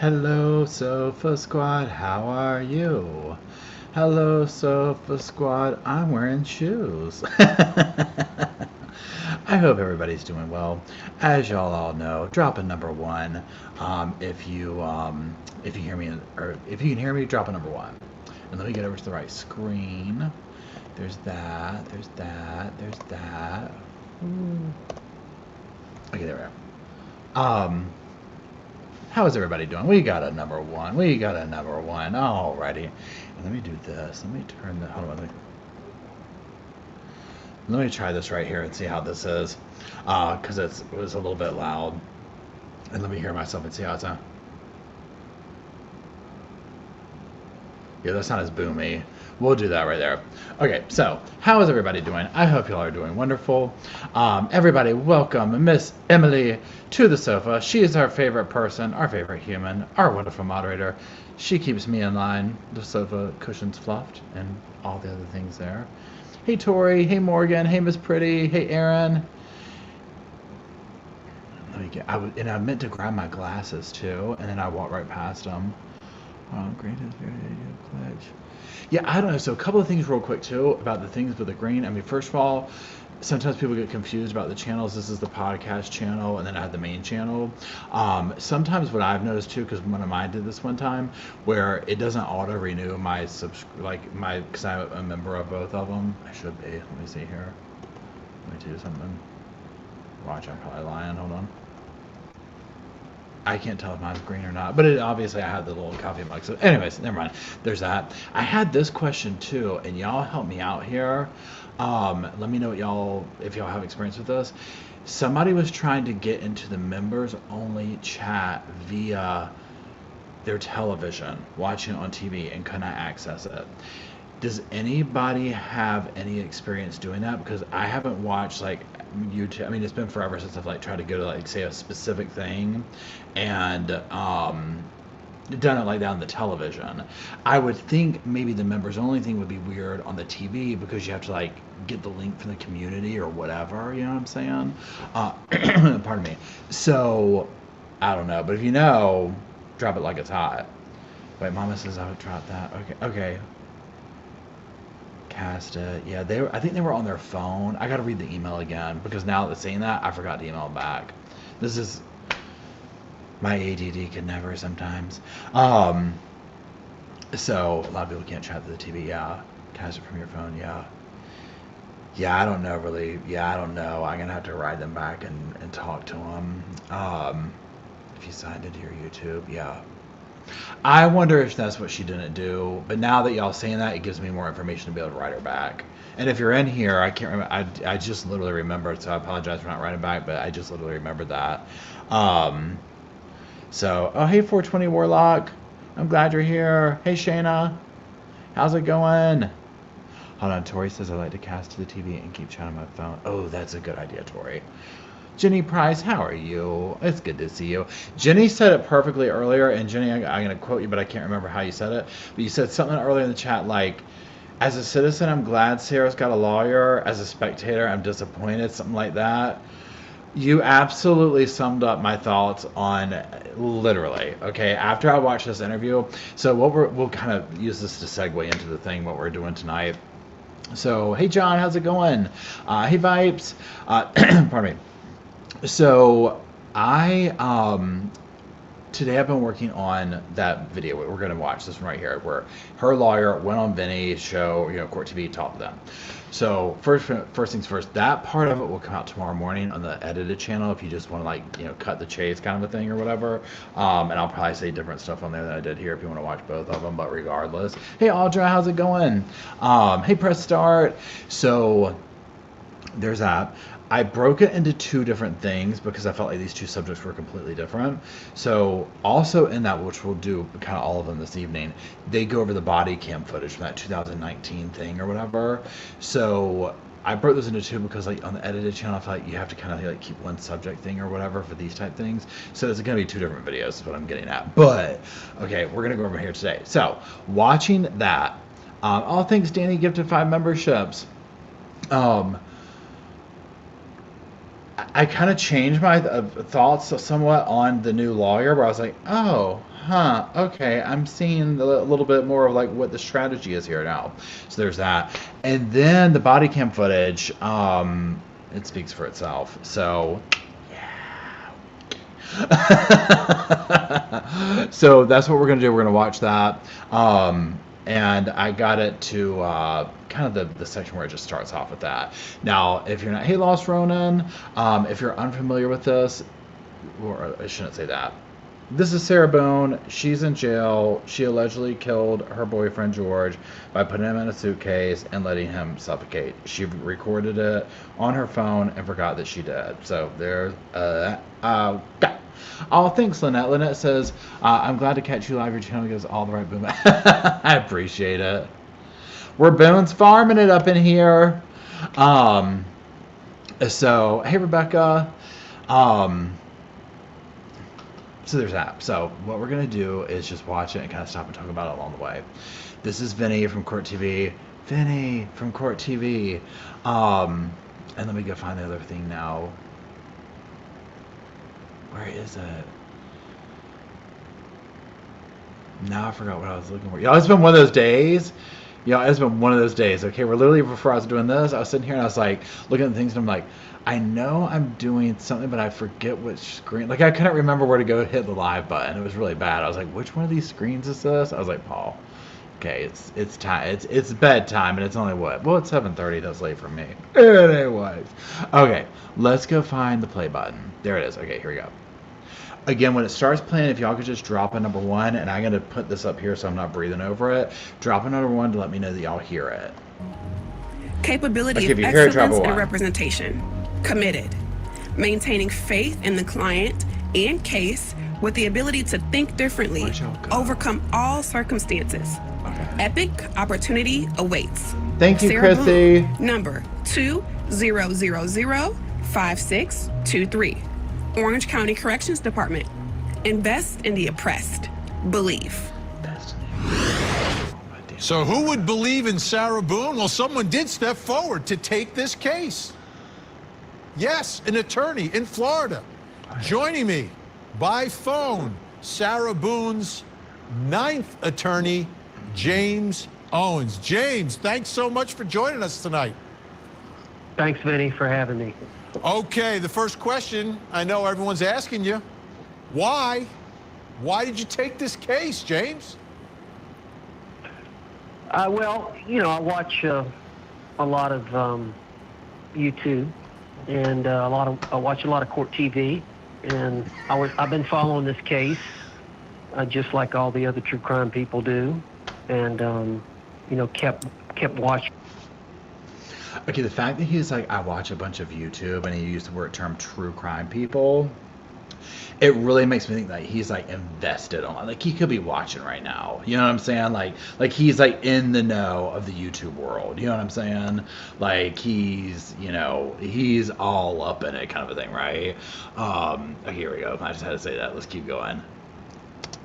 Hello, Sofa Squad. How are you? Hello, Sofa Squad. I'm wearing shoes. I hope everybody's doing well. As y'all all know, drop a number one. If you hear me, or if you can hear me, drop a number one. And let me get over to the right screen. There's that. There's that. There's that. Ooh. Okay, there we are. How is everybody doing? We got a number one. We got a number one. Alrighty. And let me do this. Let me turn the. Hold on. Let me try this right here and see how this is. Because it was a little bit loud. And let me hear myself and see how it sounds. Yeah, that's not as boomy. We'll do that right there. Okay, so how is everybody doing? I hope y'all are doing wonderful. Everybody, welcome Miss Emily to the sofa. She is our favorite person, our favorite human, our wonderful moderator. She keeps me in line. The sofa cushions fluffed and all the other things there. Hey, Tori. Hey, Morgan. Hey, Miss Pretty. Hey, Aaron. Let me get. I meant to grab my glasses too, and then I walked right past them. Green is very glitch. Yeah, I don't know. So a couple of things real quick too about the things with the green. I mean, first of all, sometimes people get confused about the channels. This is the podcast channel, and then I have the main channel. Sometimes what I've noticed too, because one of mine did this one time, where it doesn't auto renew my because I'm a member of both of them. I should be. Let me see here. Let me do something. Watch, I'm probably lying. Hold on. I can't tell if mine's green or not, but obviously I had the little coffee mug. So anyways, never mind. There's that. I had this question too, and y'all help me out here. Let me know if y'all have experience with this. Somebody was trying to get into the members only chat via their television, watching it on TV, and could not access it. Does anybody have any experience doing that? Because I haven't watched YouTube. I mean, it's been forever since I've tried to go to say a specific thing, and done it like that on the television. I would think maybe the members only thing would be weird on the TV because you have to get the link from the community or whatever. You know what I'm saying? Pardon me. So I don't know, but if you know, drop it like it's hot. Wait, Mama says I would drop that. Okay. Cast it. Yeah, I think they were on their phone. I gotta read the email again because now that saying that, I forgot to email them back. This is my ADD can never sometimes. So a lot of people can't chat to the TV. Yeah, cast it from your phone. Yeah. I don't know really. Yeah, I don't know. I'm gonna have to ride them back and talk to them. If you signed into your YouTube, yeah. I wonder if that's what she didn't do. But now that y'all saying that, it gives me more information to be able to write her back. And if you're in here, I can't remember. I just literally remembered, so I apologize for not writing back. But I just literally remembered that. So, hey, 420 Warlock. I'm glad you're here. Hey, Shayna. How's it going? Hold on. Tori says I like to cast to the TV and keep chatting on my phone. Oh, that's a good idea, Tori. Jenny Price, how are you? It's good to see you. Jenny said it perfectly earlier, and Jenny, I'm going to quote you, but I can't remember how you said it. But you said something earlier in the chat like, as a citizen, I'm glad Sarah's got a lawyer. As a spectator, I'm disappointed, something like that. You absolutely summed up my thoughts on literally, okay, after I watched this interview. So we'll kind of use this to segue into the thing, what we're doing tonight. So, hey, John, how's it going? Hey, Vibes. Pardon me. So today I've been working on that video. We're going to watch this one right here where her lawyer went on Vinny's show, Court TV, talked to them. So first things first, that part of it will come out tomorrow morning on the edited channel if you just want to cut the chase kind of a thing or whatever. And I'll probably say different stuff on there than I did here if you want to watch both of them, but regardless. Hey, Audra, how's it going? Hey, press start. So there's that. I broke it into two different things because I felt like these two subjects were completely different. So also in that, which we'll do kind of all of them this evening, they go over the body cam footage from that 2019 thing or whatever. So I broke those into two because on the edited channel, I feel like you have to kind of keep one subject thing or whatever for these type things. So it's going to be two different videos is what I'm getting at. But okay, we're going to go over here today. So watching that, all thanks Danny gifted 5 memberships. I kind of changed my thoughts somewhat on the new lawyer, where I was like, oh, huh, okay, I'm seeing a little bit more of like what the strategy is here now. So there's that, and then the body cam footage, it speaks for itself. So so that's what we're gonna do. We're gonna watch that. And I got it to kind of the section where it just starts off with that. Now, if you're not, hey, Lost Ronan, if you're unfamiliar with this, or I shouldn't say that. This is Sarah Boone. She's in jail. She allegedly killed her boyfriend George by putting him in a suitcase and letting him suffocate. She recorded it on her phone and forgot that she did. So there's oh, thanks, Lynette. Lynette says, I'm glad to catch you live. Your channel gives all the right boom. I appreciate it. We're Boone's farming it up in here. So, hey, Rebecca. So there's that. So what we're going to do is just watch it and kind of stop and talk about it along the way. This is Vinny from Court TV. Vinny from Court TV. And let me go find the other thing now. Where is it? Now I forgot what I was looking for. Y'all, it's been one of those days. Y'all, it's been one of those days. Okay, we're literally, before I was doing this, I was sitting here and I was like looking at things and I'm like, I know I'm doing something, but I forget which screen. Like, I couldn't remember where to go hit the live button. It was really bad. I was like, which one of these screens is this? I was like, Paul, okay, it's time. It's bedtime, and it's only what? Well, it's 7:30. That's late for me. Anyways, okay, let's go find the play button. There it is. Okay, here we go. Again, when it starts playing, if y'all could just drop a number 1, and I'm going to put this up here so I'm not breathing over it. Drop a number 1 to let me know that y'all hear it. Capability of excellence and representation. Committed. Maintaining faith in the client and case with the ability to think differently, overcome all circumstances. Okay. Epic opportunity awaits. Thank you, Sarah Chrissy. Boone, number 20005623. Orange County Corrections Department. Invest in the oppressed. Believe. So who would believe in Sarah Boone? Well, someone did step forward to take this case. Yes, an attorney in Florida. Joining me by phone, Sarah Boone's 9th attorney, James Owens. James, thanks so much for joining us tonight. Thanks, Vinny, for having me. Okay, the first question I know everyone's asking you, why? Why did you take this case, James? Well, you know, I watch a lot of YouTube, and I watch a lot of Court TV, and I've been following this case, just like all the other true crime people do, and you know, kept watching. Okay, the fact that he's like, I watch a bunch of YouTube, and he used the term true crime people, it really makes me think that he's like invested on, like he could be watching right now. You know what I'm saying? Like he's like in the know of the YouTube world. You know what I'm saying? Like he's, you know, he's all up in it, kind of a thing, right? Okay, here we go. I just had to say that. Let's keep going.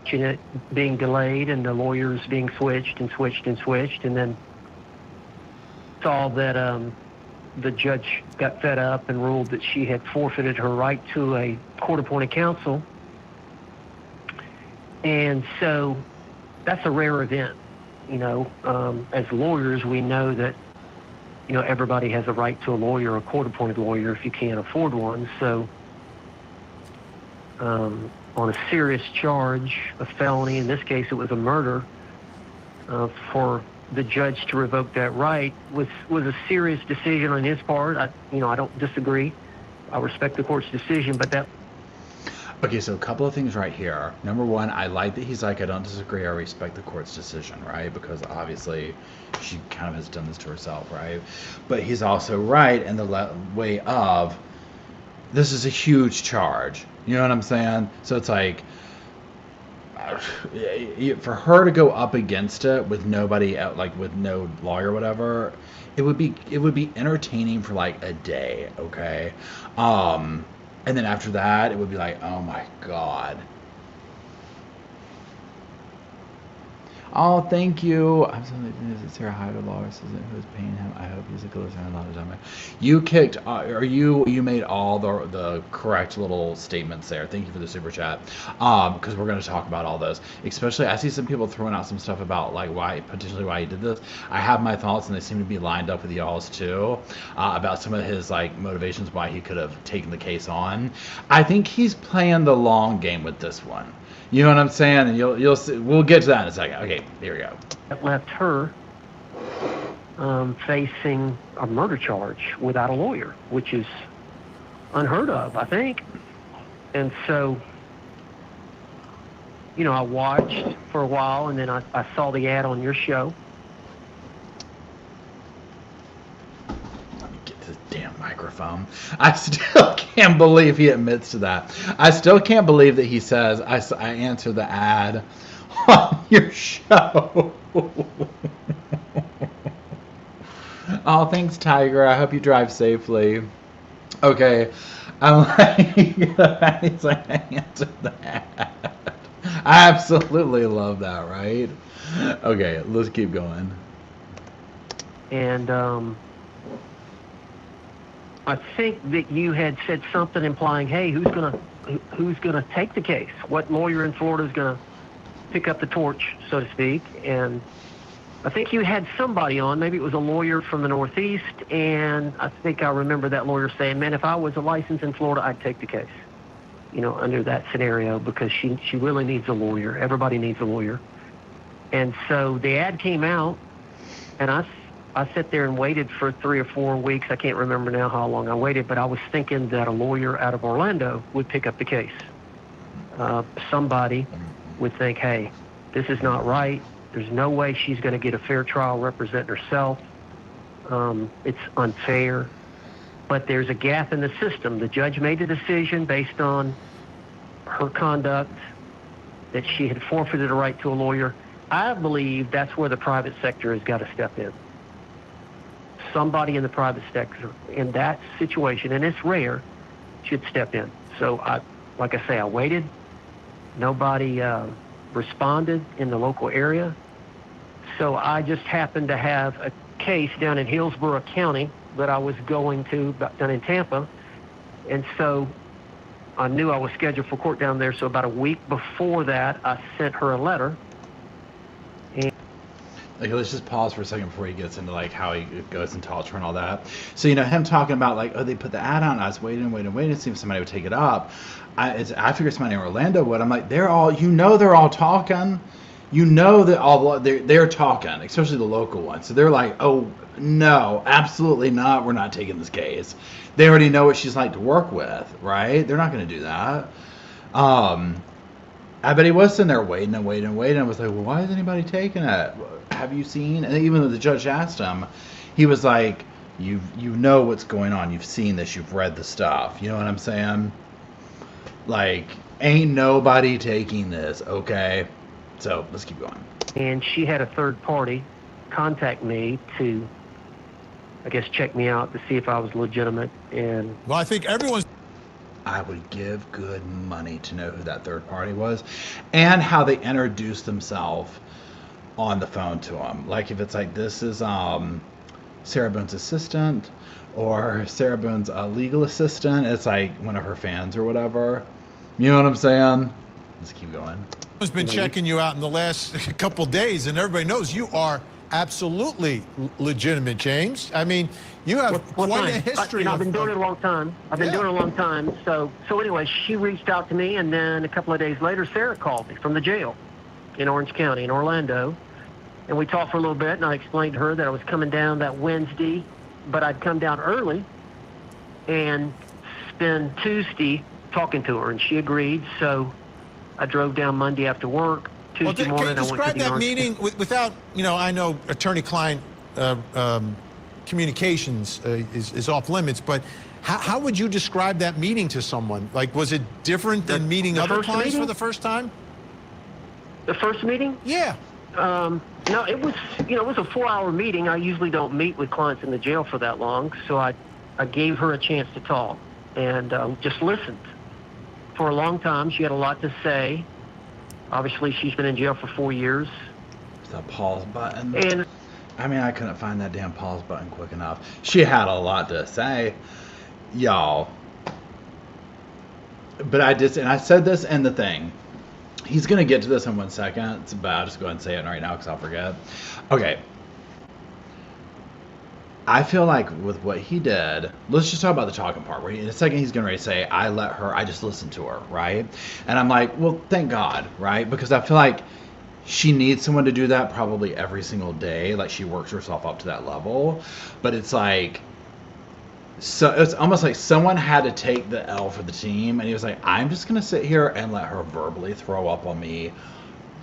It being delayed and the lawyers being switched, and then saw that the judge got fed up and ruled that she had forfeited her right to a court-appointed counsel. And so that's a rare event. You know, as lawyers, we know that, you know, everybody has a right to a lawyer, a court-appointed lawyer, if you can't afford one. So on a serious charge, a felony, in this case it was a murder, for the judge to revoke that right was a serious decision on his part. I don't disagree. I respect the court's decision, but that. Okay, so a couple of things right here. Number 1, I like that he's like, I don't disagree, I respect the court's decision, right? Because obviously she kind of has done this to herself, right? But he's also right in the way of, this is a huge charge. You know what I'm saying? So it's like, for her to go up against it with nobody out, like with no lawyer or whatever, it would be entertaining for like a day, okay? And then after that, it would be like, oh my god. Oh, thank you. I'm so that Sarah hired a lawyer assistant who is paying him. I hope he's a good listener. A lot of time. You kicked, or you made all the correct little statements there. Thank you for the super chat. Because we're going to talk about all those. Especially, I see some people throwing out some stuff about like why he did this. I have my thoughts, and they seem to be lined up with y'all's too, about some of his like motivations why he could have taken the case on. I think he's playing the long game with this one. You know what I'm saying? And you'll see, we'll get to that in a second. Okay, here we go. That left her facing a murder charge without a lawyer, which is unheard of, I think. And so, I watched for a while, and then I saw the ad on your show. Damn microphone. I still can't believe he admits to that. I still can't believe that he says I answered the ad on your show. Oh, thanks, Tiger. I hope you drive safely. Okay. I'm like, he's like, I answered the ad. I absolutely love that, right? Okay, let's keep going. And I think that you had said something implying, hey, who's gonna take the case? What lawyer in Florida is gonna pick up the torch, so to speak? And I think you had somebody on, maybe it was a lawyer from the Northeast, and I think I remember that lawyer saying, man, if I was a license in Florida, I'd take the case, under that scenario, because she really needs a lawyer. Everybody needs a lawyer. And so the ad came out, and I sat there and waited for 3 or 4 weeks. I can't remember now how long I waited, but I was thinking that a lawyer out of Orlando would pick up the case. Somebody would think, hey, this is not right. There's no way she's going to get a fair trial representing herself. It's unfair. But there's a gap in the system. The judge made the decision based on her conduct that she had forfeited a right to a lawyer. I believe that's where the private sector has got to step in. Somebody in the private sector in that situation, and it's rare, should step in. So, like I say, I waited. Nobody responded in the local area. So I just happened to have a case down in Hillsborough County that I was going to, down in Tampa. And so I knew I was scheduled for court down there. So about a week before that, I sent her a letter. Okay, let's just pause for a second before he gets into like how he goes and talks her and all that. So him talking about like, oh, they put the ad on. I was waiting to see if somebody would take it up. I figured somebody in Orlando would. I'm like, they're all talking. That they're talking, especially the local ones. So they're like, oh no, absolutely not. We're not taking this case. They already know what she's like to work with, right? They're not going to do that. I bet he was sitting there waiting. I was like, well, why is anybody taking it? Have you seen? And even though the judge asked him, he was like, you know what's going on. You've seen this. You've read the stuff. You know what I'm saying? Like, ain't nobody taking this, okay? So let's keep going. And she had a third party contact me to, I guess, check me out to see if I was legitimate. And well, I think everyone's. I would give good money to know who that third party was and how they introduced themselves on the phone to him. Like if it's like, this is Sarah Boone's assistant or Sarah Boone's legal assistant. It's like one of her fans or whatever. You know what I'm saying? Let's keep going. Has been checking you out in the last couple days, and everybody knows you are absolutely legitimate, James. I mean, you have quite a history. I've been doing it a long time. So anyway, she reached out to me, and then a couple of days later, Sarah called me from the jail in Orange County in Orlando, and we talked for a little bit, and I explained to her that I was coming down that Wednesday, but I'd come down early and spend Tuesday talking to her, and she agreed. So I drove down Monday after work. Tuesday morning, can you describe that meeting without, I know attorney-client communications is off limits, but how would you describe that meeting to someone? Like, was it different than meeting other clients for the first time? The first meeting? Yeah. No, it was, it was a 4-hour meeting. I usually don't meet with clients in the jail for that long, so I gave her a chance to talk and just listened. For a long time, she had a lot to say. Obviously, she's been in jail for 4 years. The pause button. And I mean, I couldn't find that damn pause button quick enough. She had a lot to say, y'all. But I said this in the thing. He's going to get to this in 1 second, but I'll just go ahead and say it right now because I'll forget. Okay. I feel like with what he did, let's just talk about the talking part, where in a second he's going to say, I just listened to her, right? And I'm like, well, thank God, right? Because I feel like she needs someone to do that probably every single day. Like, she works herself up to that level. But it's like, so it's almost like someone had to take the L for the team, and he was like, I'm just going to sit here and let her verbally throw up on me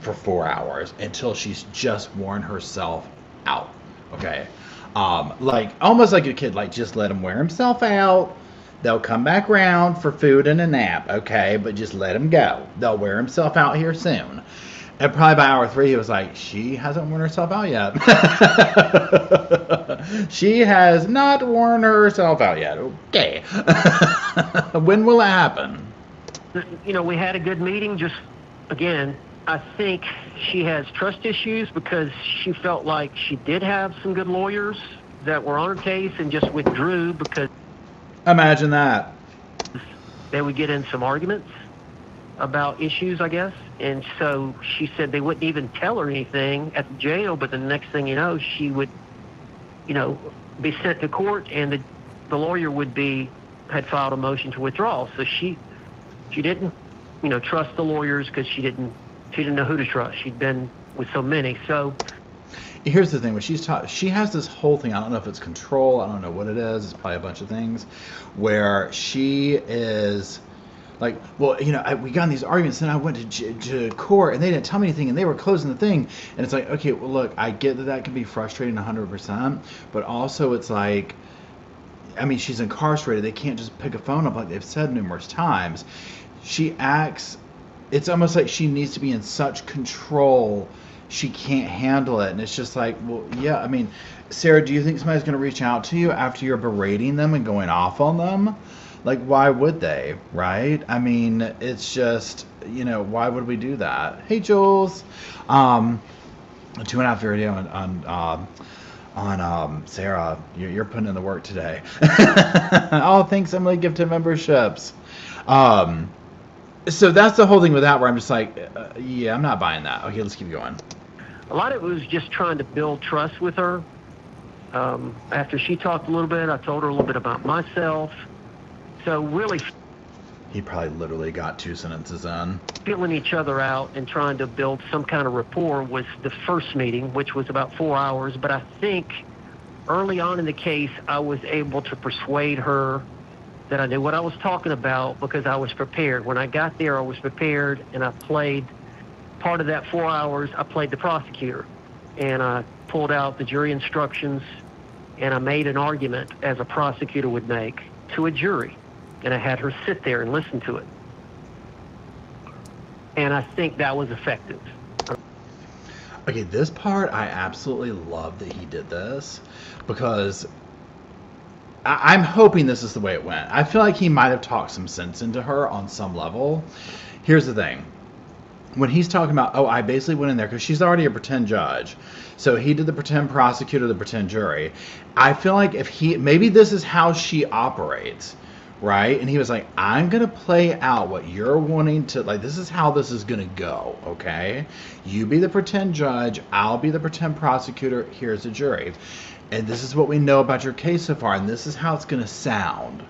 for 4 hours until she's just worn herself out. Okay. Like, almost like a kid, like, just let him wear himself out. They'll come back round for food and a nap, okay? But just let him go. They'll wear himself out here soon. And probably by hour 3, he was like, she hasn't worn herself out yet. She has not worn herself out yet. Okay. When will it happen? You know, we had a good meeting. Just, again, I think she has trust issues because she felt like she did have some good lawyers that were on her case and just withdrew because... Imagine that. They would get in some arguments about issues, I guess. And so she said they wouldn't even tell her anything at the jail, but the next thing you know, she would, you know, be sent to court, and the lawyer had filed a motion to withdraw. So she didn't, you know, trust the lawyers because she didn't know who to trust. She'd been with so many. So here's the thing, when she has this whole thing, I don't know if it's control, I don't know what it is, it's probably a bunch of things, where she is like, well, you know, we got in these arguments, then I went to court, and they didn't tell me anything, and they were closing the thing, and it's like, okay, well, look, I get that can be frustrating 100%, but also it's like, I mean, she's incarcerated, they can't just pick a phone up like they've said numerous times. She acts, it's almost like she needs to be in such control, she can't handle it, and it's just like, well, yeah, I mean, Sarah, do you think somebody's going to reach out to you after you're berating them and going off on them? Like, why would they, right? I mean, it's just, you know, why would we do that? Hey, Jules. A 2.5 video on Sarah. You're putting in the work today. Oh, thanks, Emily. Gifted memberships. So that's the whole thing with that, where I'm just like, yeah, I'm not buying that. Okay, let's keep going. A lot of it was just trying to build trust with her. After she talked a little bit, I told her a little bit about myself. So really, he probably literally got 2 sentences in. Feeling each other out and trying to build some kind of rapport was the first meeting, which was about 4 hours. But I think early on in the case, I was able to persuade her that I knew what I was talking about because I was prepared. When I got there, I was prepared, and I played part of that 4 hours. I played the prosecutor, and I pulled out the jury instructions, and I made an argument as a prosecutor would make to a jury. And I had her sit there and listen to it. And I think that was effective. Okay, this part, I absolutely love that he did this, because I'm hoping this is the way it went. I feel like he might have talked some sense into her on some level. Here's the thing. When he's talking about, oh, I basically went in there, because she's already a pretend judge. So he did the pretend prosecutor, the pretend jury. I feel like maybe this is how she operates. Right? And he was like, I'm going to play out what you're wanting to, like, this is how this is going to go, okay? You be the pretend judge, I'll be the pretend prosecutor, here's the jury. And this is what we know about your case so far, and this is how it's going to sound.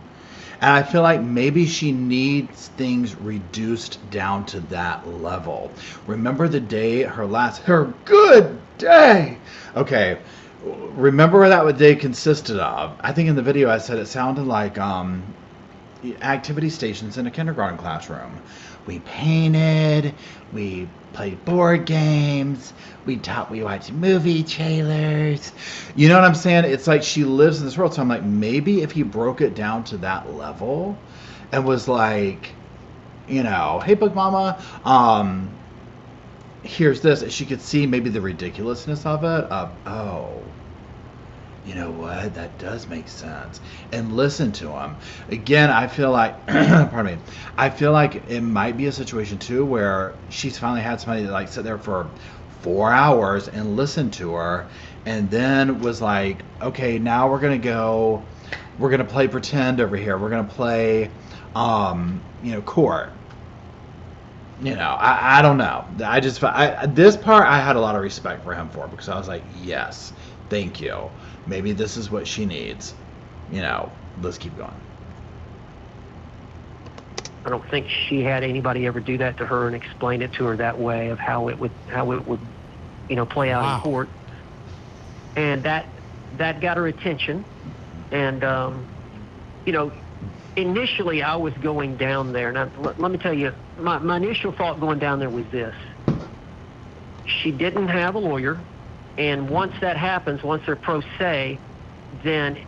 And I feel like maybe she needs things reduced down to that level. Remember the day, her good day. Okay, remember what that day consisted of. I think in the video I said it sounded like, activity stations in a kindergarten classroom. We painted, we played board games, we watched movie trailers. You know what I'm saying? It's like she lives in this world. So I'm like, maybe if he broke it down to that level and was like, you know, hey, Book Mama, here's this. She could see maybe the ridiculousness of it. Oh, you know what? That does make sense. And listen to him. Again, I feel like, pardon me, I feel like it might be a situation too where she's finally had somebody like sit there for 4 hours and listened to her, and then was like, okay, now we're gonna play pretend over here. We're gonna play, court. I don't know. This part I had a lot of respect for him for, because I was like, yes, thank you. Maybe this is what she needs. Let's keep going. I don't think she had anybody ever do that to her and explain it to her that way of how it would play out in court. And that got her attention. And initially I was going down there. Now let me tell you, my initial thought going down there was this: she didn't have a lawyer, and once that happens, once they're pro se, then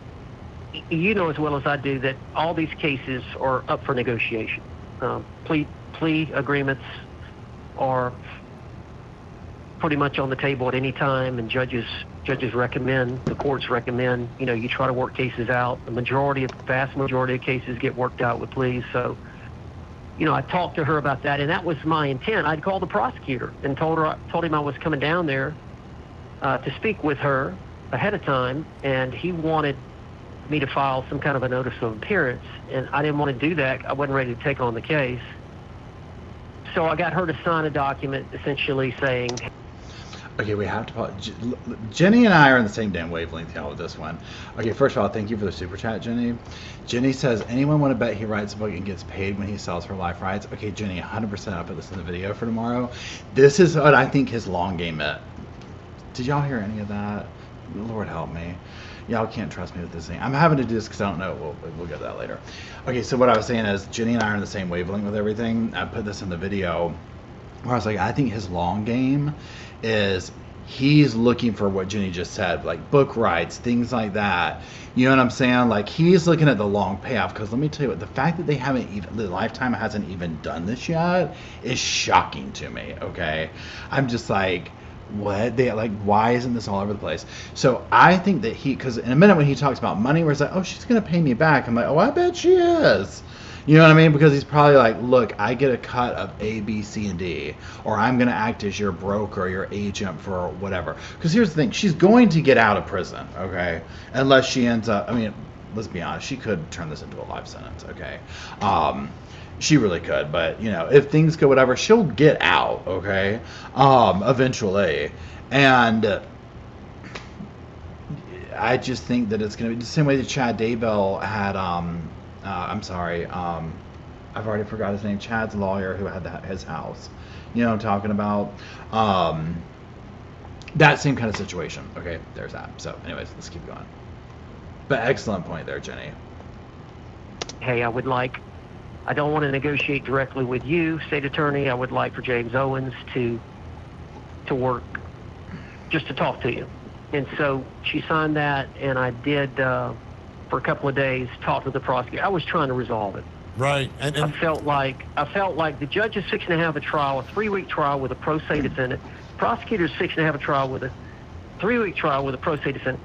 you know as well as I do that all these cases are up for negotiation. Plea agreements are pretty much on the table at any time, and judges recommend, the courts recommend, you try to work cases out. The vast majority of cases get worked out with pleas. So, I talked to her about that, and that was my intent. I'd called the prosecutor and told him I was coming down there to speak with her ahead of time, and he wanted me to file some kind of a notice of appearance, and I didn't want to do that. I wasn't ready to take on the case. So I got her to sign a document essentially saying, okay, we have to Jenny and I are on the same damn wavelength with this one. Okay, first of all, thank you for the super chat, Jenny. Jenny says, anyone want to bet he writes a book and gets paid when he sells her life rights? Okay, Jenny, 100%. I'll put this in the video for tomorrow. This is what I think his long game is. Did y'all hear any of that? Lord help me. Y'all can't trust me with this thing. I'm having to do this because I don't know. We'll get to that later. Okay, so what I was saying is Jenny and I are on the same wavelength with everything. I put this in the video where I was like, I think his long game is he's looking for what Jenny just said, like book rights, things like that. You know what I'm saying? Like, he's looking at the long payoff, because let me tell you what, the fact that the Lifetime hasn't even done this yet is shocking to me, okay? I'm just like, what? Why isn't this all over the place? So I think that because in a minute when he talks about money, where it's like, oh, she's going to pay me back. I'm like, oh, I bet she is. You know what I mean? Because he's probably like, look, I get a cut of A, B, C, and D. Or I'm going to act as your broker, your agent for whatever. Because here's the thing. She's going to get out of prison, okay? Unless she ends up, let's be honest. She could turn this into a life sentence, okay? She really could. But, if things go whatever, she'll get out, okay? Eventually. And I just think that it's going to be the same way that Chad Daybell had, I'm sorry, I've already forgot his name. Chad's lawyer who had his house. You know what I'm talking about? That same kind of situation. Okay, there's that. So anyways, let's keep going. But excellent point there, Jenny. Hey, I don't want to negotiate directly with you, state attorney. I would like for James Owens to work, just to talk to you. And so she signed that, and I did, for a couple of days, talk to the prosecutor. I was trying to resolve it. Right. And I felt like the judge is fixing to have a trial, a 3-week trial with a pro se defendant. Prosecutor's fixing to have a trial with a 3-week trial with a pro se defendant.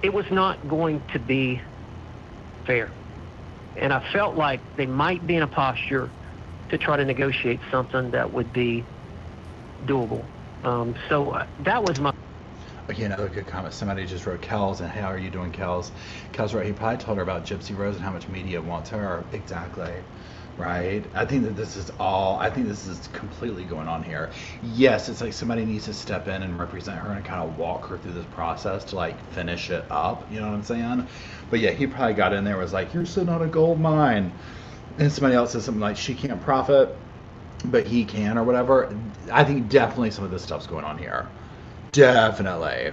It was not going to be fair. And I felt like they might be in a posture to try to negotiate something that would be doable. So that was my... Okay, another good comment. Somebody just wrote Kells, and how are you doing, Kells? Kells wrote, he probably told her about Gypsy Rose and how much media wants her. Exactly. Right? I think that this is completely going on here. Yes, it's like somebody needs to step in and represent her and kind of walk her through this process to finish it up. You know what I'm saying? But yeah, he probably got in there and was like, you're sitting on a gold mine. And somebody else says something like, she can't profit, but he can, or whatever. I think definitely some of this stuff's going on here. Definitely.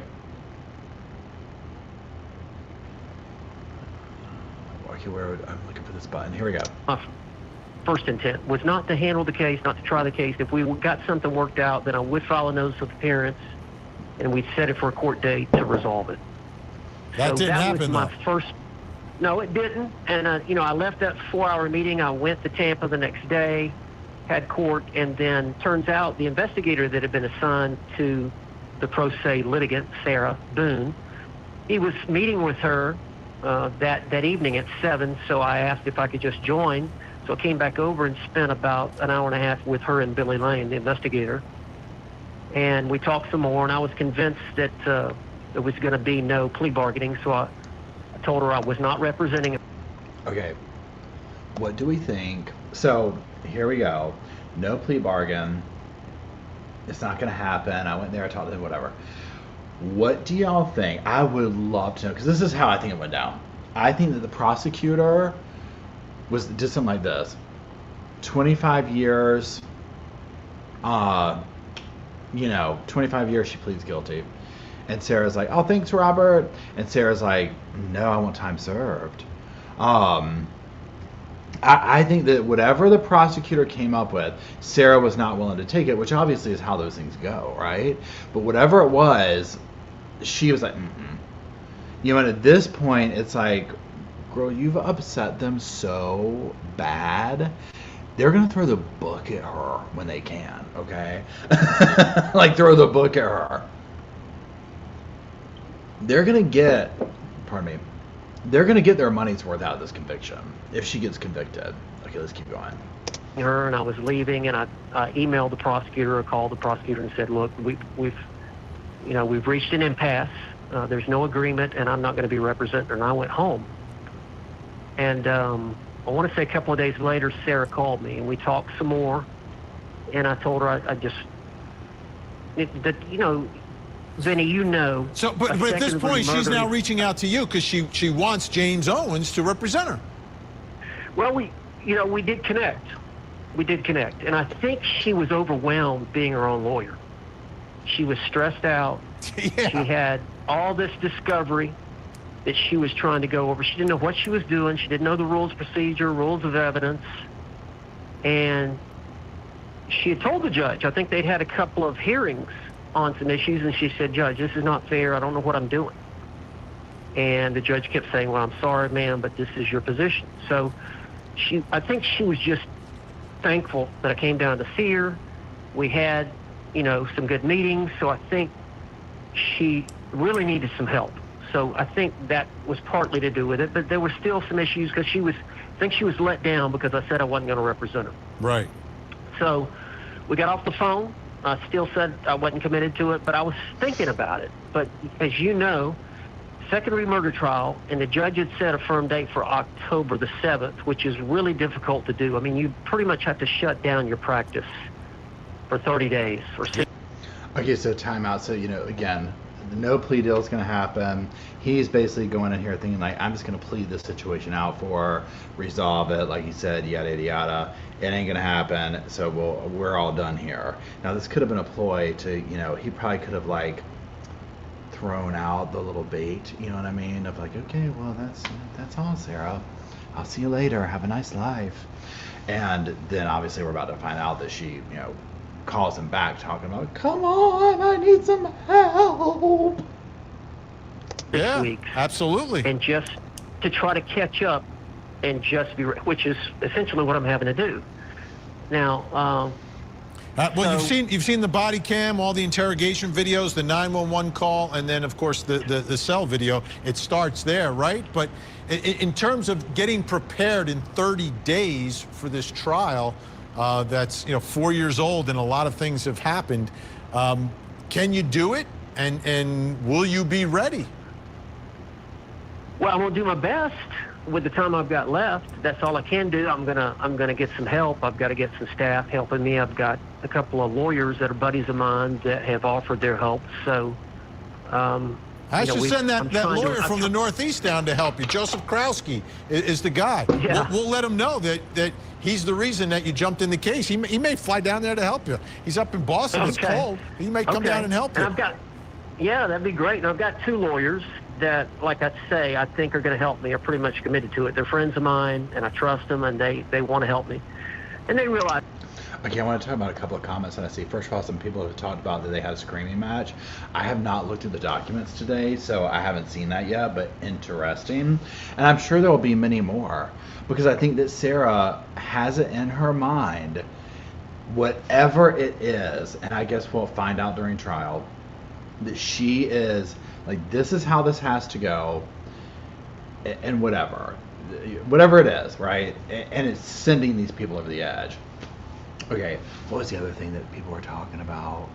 Okay, I'm looking for this button. Here we go. My first intent was not to handle the case, not to try the case. If we got something worked out, then I would file a notice of appearance, and we'd set it for a court date to resolve it. That didn't happen, was my first. No, it didn't. And I left that 4-hour meeting. I went to Tampa the next day, had court, and then turns out the investigator that had been assigned to the pro se litigant, Sarah Boone, he was meeting with her that evening at 7, so I asked if I could just join. So I came back over and spent about an hour and a half with her and Billy Lane, the investigator. And we talked some more, and I was convinced that there was going to be no plea bargaining, so I told her I was not representing her. Okay, what do we think? So here we go. No plea bargain. It's not going to happen. I went there, I talked to them, whatever. What do y'all think? I would love to know, because this is how I think it went down. I think that the prosecutor did something like this. 25 years, 25 years she pleads guilty. And Sarah's like, oh, thanks, Robert. And Sarah's like, no, I want time served. I think that whatever the prosecutor came up with, Sarah was not willing to take it, which obviously is how those things go, right? But whatever it was, she was like, and at this point, it's like, girl, you've upset them so bad. They're going to throw the book at her when they can, okay? Like, throw the book at her. They're going to get, they're going to get their money's worth out of this conviction if she gets convicted. Okay, let's keep going. Her and I was leaving, and I emailed the prosecutor or called the prosecutor and said, look, we've reached an impasse. There's no agreement, and I'm not going to be representing her. And I went home. And I want to say a couple of days later, Sarah called me, and we talked some more. And I told her Vinny, So, but at this point, she's now reaching out to you because she wants James Owens to represent her. Well, we did connect. We did connect. And I think she was overwhelmed being her own lawyer. She was stressed out. Yeah. She had all this discovery that she was trying to go over. She didn't know what she was doing. She didn't know the rules of procedure, rules of evidence. And she had told the judge, I think they'd had a couple of hearings on some issues, and she said, Judge, this is not fair. I don't know what I'm doing. And the judge kept saying, well, I'm sorry, ma'am, but this is your position. So I think she was just thankful that I came down to see her. We had, some good meetings. So I think she really needed some help. So I think that was partly to do with it. But there were still some issues because I think she was let down because I said I wasn't going to represent her. Right. So we got off the phone. I still said I wasn't committed to it, but I was thinking about it. But as you know, second-degree murder trial, and the judge had set a firm date for October the 7th, which is really difficult to do. I mean, you pretty much have to shut down your practice for 30 days or 6. Okay, so timeout. So, again, no plea deal is going to happen. He's basically going in here thinking, like, I'm just going to plead this situation out for her, resolve it, like he said, yada, yada, yada. It ain't going to happen, so we're all done here. Now, this could have been a ploy to, he probably could have, like, thrown out the little bait, you know what I mean? Of like, okay, well, that's all, Sarah. I'll see you later. Have a nice life. And then, obviously, we're about to find out that she, calls him back talking about, come on, I need some help. Yeah, Week, absolutely. And just to try to catch up and just be, which is essentially what I'm having to do. Now, well, you've seen the body cam, all the interrogation videos, the 911 call, and then, of course, the cell video. It starts there, right? But in terms of getting prepared in 30 days for this trial, that's 4 years old and a lot of things have happened. Can you do it? And will you be ready? Well, I'm gonna do my best with the time I've got left. That's all I can do. I'm gonna get some help. I've got to get some staff helping me. I've got a couple of lawyers that are buddies of mine that have offered their help. So I should send that lawyer from the Northeast down to help you. Joseph Krowski is the guy. Yeah. We'll let him know that he's the reason that you jumped in the case. He may fly down there to help you. He's up in Boston. Okay. It's cold. He may come down and help you. And that'd be great. And I've got two lawyers that, like I say, I think are going to help me, are pretty much committed to it. They're friends of mine, and I trust them, and they want to help me. And they realize. Okay, I want to talk about a couple of comments that I see. First of all, some people have talked about that they had a screaming match. I have not looked at the documents today, so I haven't seen that yet, but interesting. And I'm sure there will be many more, because I think that Sarah has it in her mind, whatever it is, and I guess we'll find out during trial, that she is, like, this is how this has to go, and whatever it is, right? And it's sending these people over the edge. Okay, what was the other thing that people were talking about?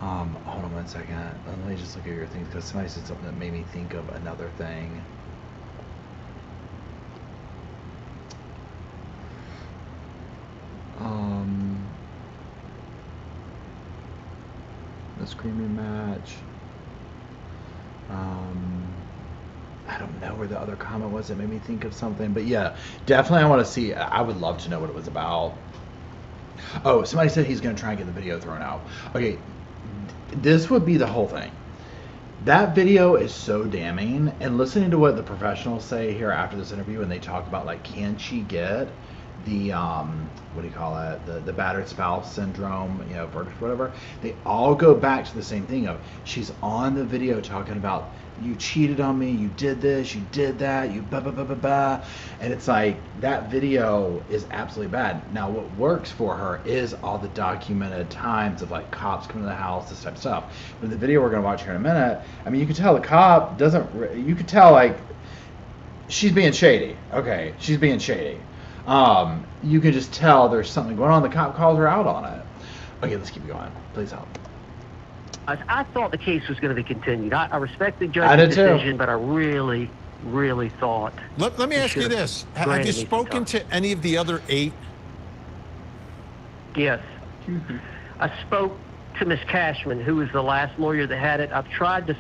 Hold on 1 second. Let me just look at your things, because somebody said something that made me think of another thing. The screaming match. I don't know where the other comment was that made me think of something, but yeah, definitely I want to see. I would love to know what it was about. Oh, somebody said he's going to try and get the video thrown out. Okay, this would be the whole thing. That video is so damning, and listening to what the professionals say here after this interview, and they talk about, like, can she get the what do you call it, the battered spouse syndrome, you know, verdict, whatever, they all go back to the same thing of, she's on the video talking about, you cheated on me, you did this, you did that, you blah blah blah blah blah, and it's like, that video is absolutely bad. Now what works for her is all the documented times of, like, cops coming to the house, this type of stuff. But the video we're going to watch here in a minute, I mean, you can tell the cop doesn't, you could tell, like, she's being shady. Okay, she's being shady. You can just tell there's something going on. The cop calls her out on it. Okay, let's keep going. Please help. I thought the case was going to be continued. I respect the judge's decision, but I really, really thought... Let me ask you this. Have you spoken to any of the other 8? Yes. I spoke to Ms. Cashman, who was the last lawyer that had it. I've tried to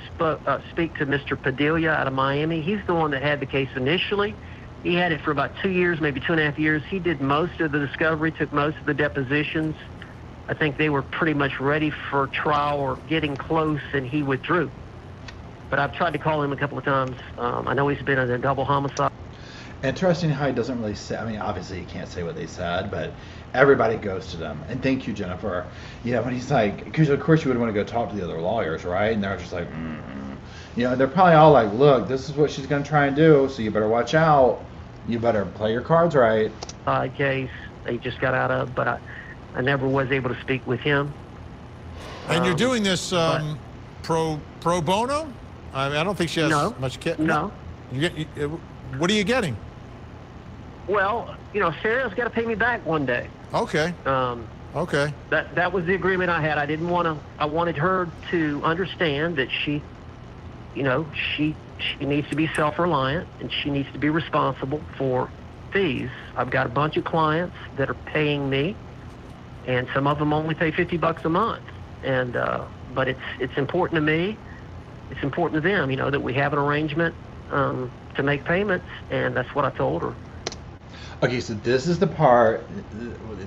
speak to Mr. Padilla out of Miami. He's the one that had the case initially. He had it for about 2 years, maybe 2.5 years. He did most of the discovery, took most of the depositions. I think they were pretty much ready for trial or getting close, and he withdrew. But I've tried to call him a couple of times. I know he's been in a double homicide. Interesting how he doesn't really say, I mean, obviously he can't say what they said, but everybody ghosted him. And thank you, Jennifer. Yeah, when he's like, because of course you would want to go talk to the other lawyers, right? And they're just like, You know, they're probably all like, look, this is what she's going to try and do, so you better watch out. You better play your cards right. Case they just got out of, but I never was able to speak with him. And you're doing this pro bono? I mean, I don't think she has much cash. No. What are you getting? Well, you know, Sarah's got to pay me back one day. Okay. Okay. That was the agreement I had. I didn't want to. I wanted her to understand that she needs to be self-reliant, and she needs to be responsible for fees. I've got a bunch of clients that are paying me, and some of them only pay $50 a month. And but it's important to me. It's important to them, you know, that we have an arrangement to make payments, and that's what I told her. Okay, so this is the part.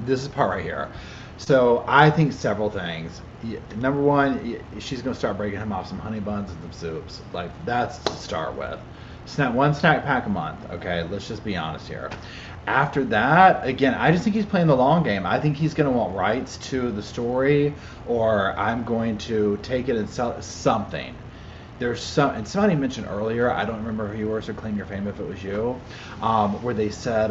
This is the part right here. So I think several things. Number one, she's going to start breaking him off some honey buns and some soups. Like, that's to start with. One snack pack a month. Okay, let's just be honest here. After that, again, I just think he's playing the long game. I think he's going to want rights to the story, or I'm going to take it and sell something. There's some, and somebody mentioned earlier, I don't remember who you were, so claim your fame if it was you, where they said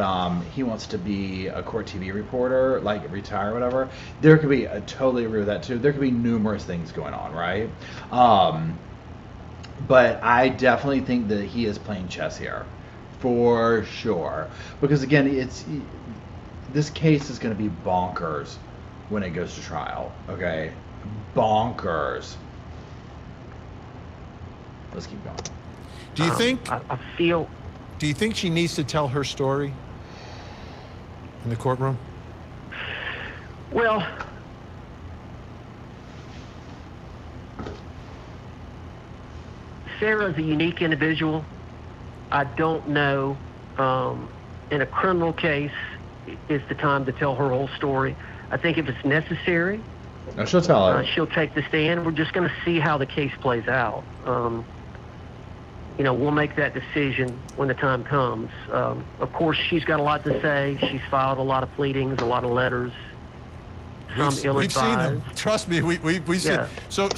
he wants to be a court TV reporter, like retire or whatever. There could be, I totally agree with that too. There could be numerous things going on, right? But I definitely think that he is playing chess here, for sure. Because again, this case is going to be bonkers when it goes to trial, okay? Bonkers. Let's keep going. Do you think? I feel. Do you think she needs to tell her story in the courtroom? Well, Sarah's a unique individual. I don't know. In a criminal case, is the time to tell her whole story. I think if it's necessary, no, she'll tell it. She'll take the stand. We're just going to see how the case plays out. You know, we'll make that decision when the time comes. Of course, she's got a lot to say. She's filed a lot of pleadings, a lot of letters. Some ill-advised. We've seen them. Trust me, we've seen. Yeah. So.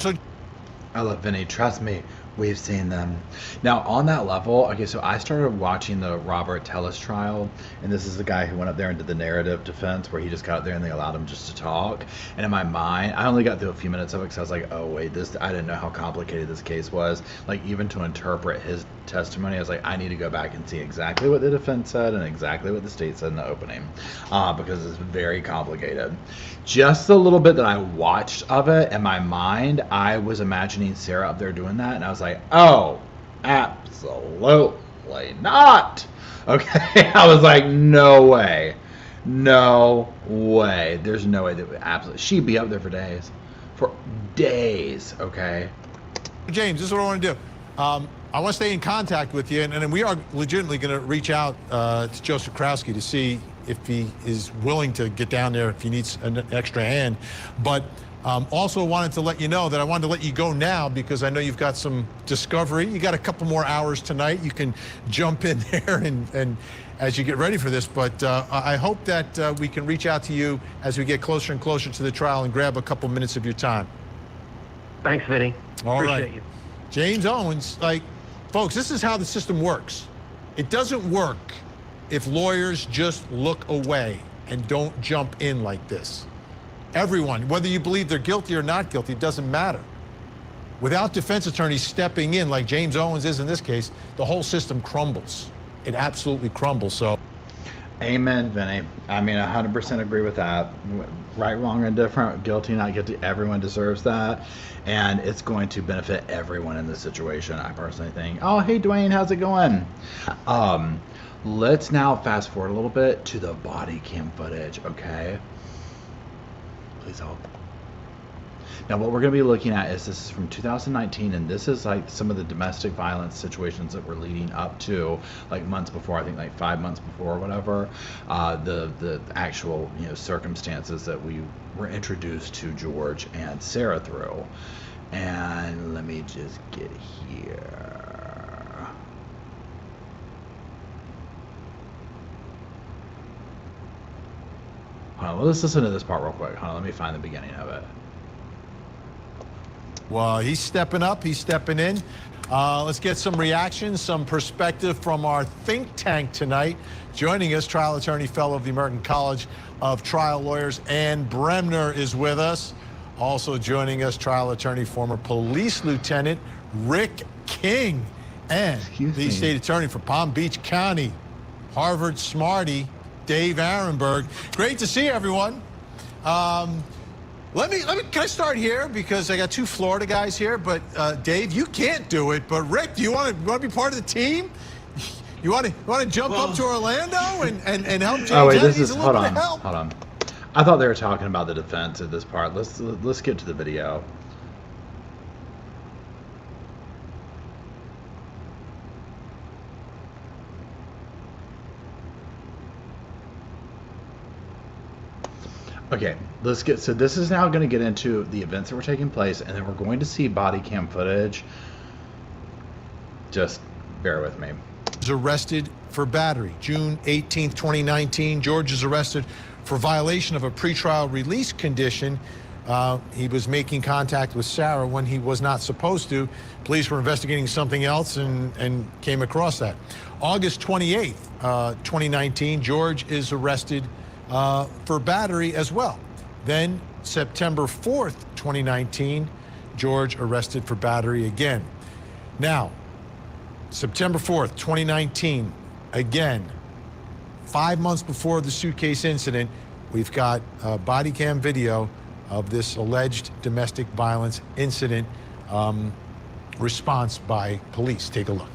I love Vinny. Trust me, We've seen them. Now, on that level, okay, so I started watching the Robert Tellis trial, and this is the guy who went up there and did the narrative defense, where he just got up there and they allowed him just to talk. And in my mind, I only got through a few minutes of it because I was like, oh, wait, I didn't know how complicated this case was. Like, even to interpret his testimony, I was like, I need to go back and see exactly what the defense said and exactly what the state said in the opening, because it's very complicated. Just the little bit that I watched of it, in my mind, I was imagining Sarah up there doing that, and I was like, oh, absolutely not. Okay, I was like, no way. No way. There's no way that would absolutely. She'd be up there for days. For days, okay? James, this is what I want to do. I want to stay in contact with you, and we are legitimately going to reach out to Joseph Krowski to see if he is willing to get down there if he needs an extra hand. But also wanted to let you know that I wanted to let you go now because I know you've got some discovery. You got a couple more hours tonight. You can jump in there and as you get ready for this. But I hope that we can reach out to you as we get closer and closer to the trial and grab a couple minutes of your time. Thanks, Vinny. All right. Appreciate you. James Owens, folks, this is how the system works. It doesn't work if lawyers just look away and don't jump in like this. Everyone, whether you believe they're guilty or not guilty, it doesn't matter. Without defense attorneys stepping in like James Owens is in this case, the whole system crumbles. It absolutely crumbles. So, amen, Vinny. I mean, 100% agree with that. Right, wrong, or indifferent, guilty, not guilty, everyone deserves that. And it's going to benefit everyone in this situation, I personally think. Oh, hey, Dwayne, how's it going? Let's now fast forward a little bit to the body cam footage, okay? Please help. Now, what we're going to be looking at is this is from 2019, and this is like some of the domestic violence situations that were leading up to, like months before, I think like 5 months before or whatever, the actual circumstances that we were introduced to George and Sarah through. And let me just get here. Hold on, let's listen to this part real quick. Hold on, let me find the beginning of it. Well, he's stepping up. He's stepping in. Let's get some reactions, some perspective from our think tank tonight. Joining us, trial attorney, fellow of the American College of Trial Lawyers, Ann Bremner is with us. Also joining us, trial attorney, former police lieutenant Rick King, and the state attorney for Palm Beach County, Harvard Smarty, Dave Arenberg. Great to see everyone. Can I start here because I got two Florida guys here, but Dave, you can't do it. But Rick, do you want to be part of the team? You want to jump up to Orlando and help James? Oh wait, hold on. I thought they were talking about the defense at this part. Let's get to the video. Okay, so this is now going to get into the events that were taking place, and then we're going to see body cam footage. Just bear with me. Was arrested for battery. June 18th, 2019, George is arrested for violation of a pretrial release condition. He was making contact with Sarah when he was not supposed to. Police were investigating something else and came across that. August 28th, 2019, George is arrested for battery as well. Then September 4th, 2019, George arrested for battery again. Now, September 4th, 2019, again, 5 months before the suitcase incident, we've got body cam video of this alleged domestic violence incident response by police. Take a look.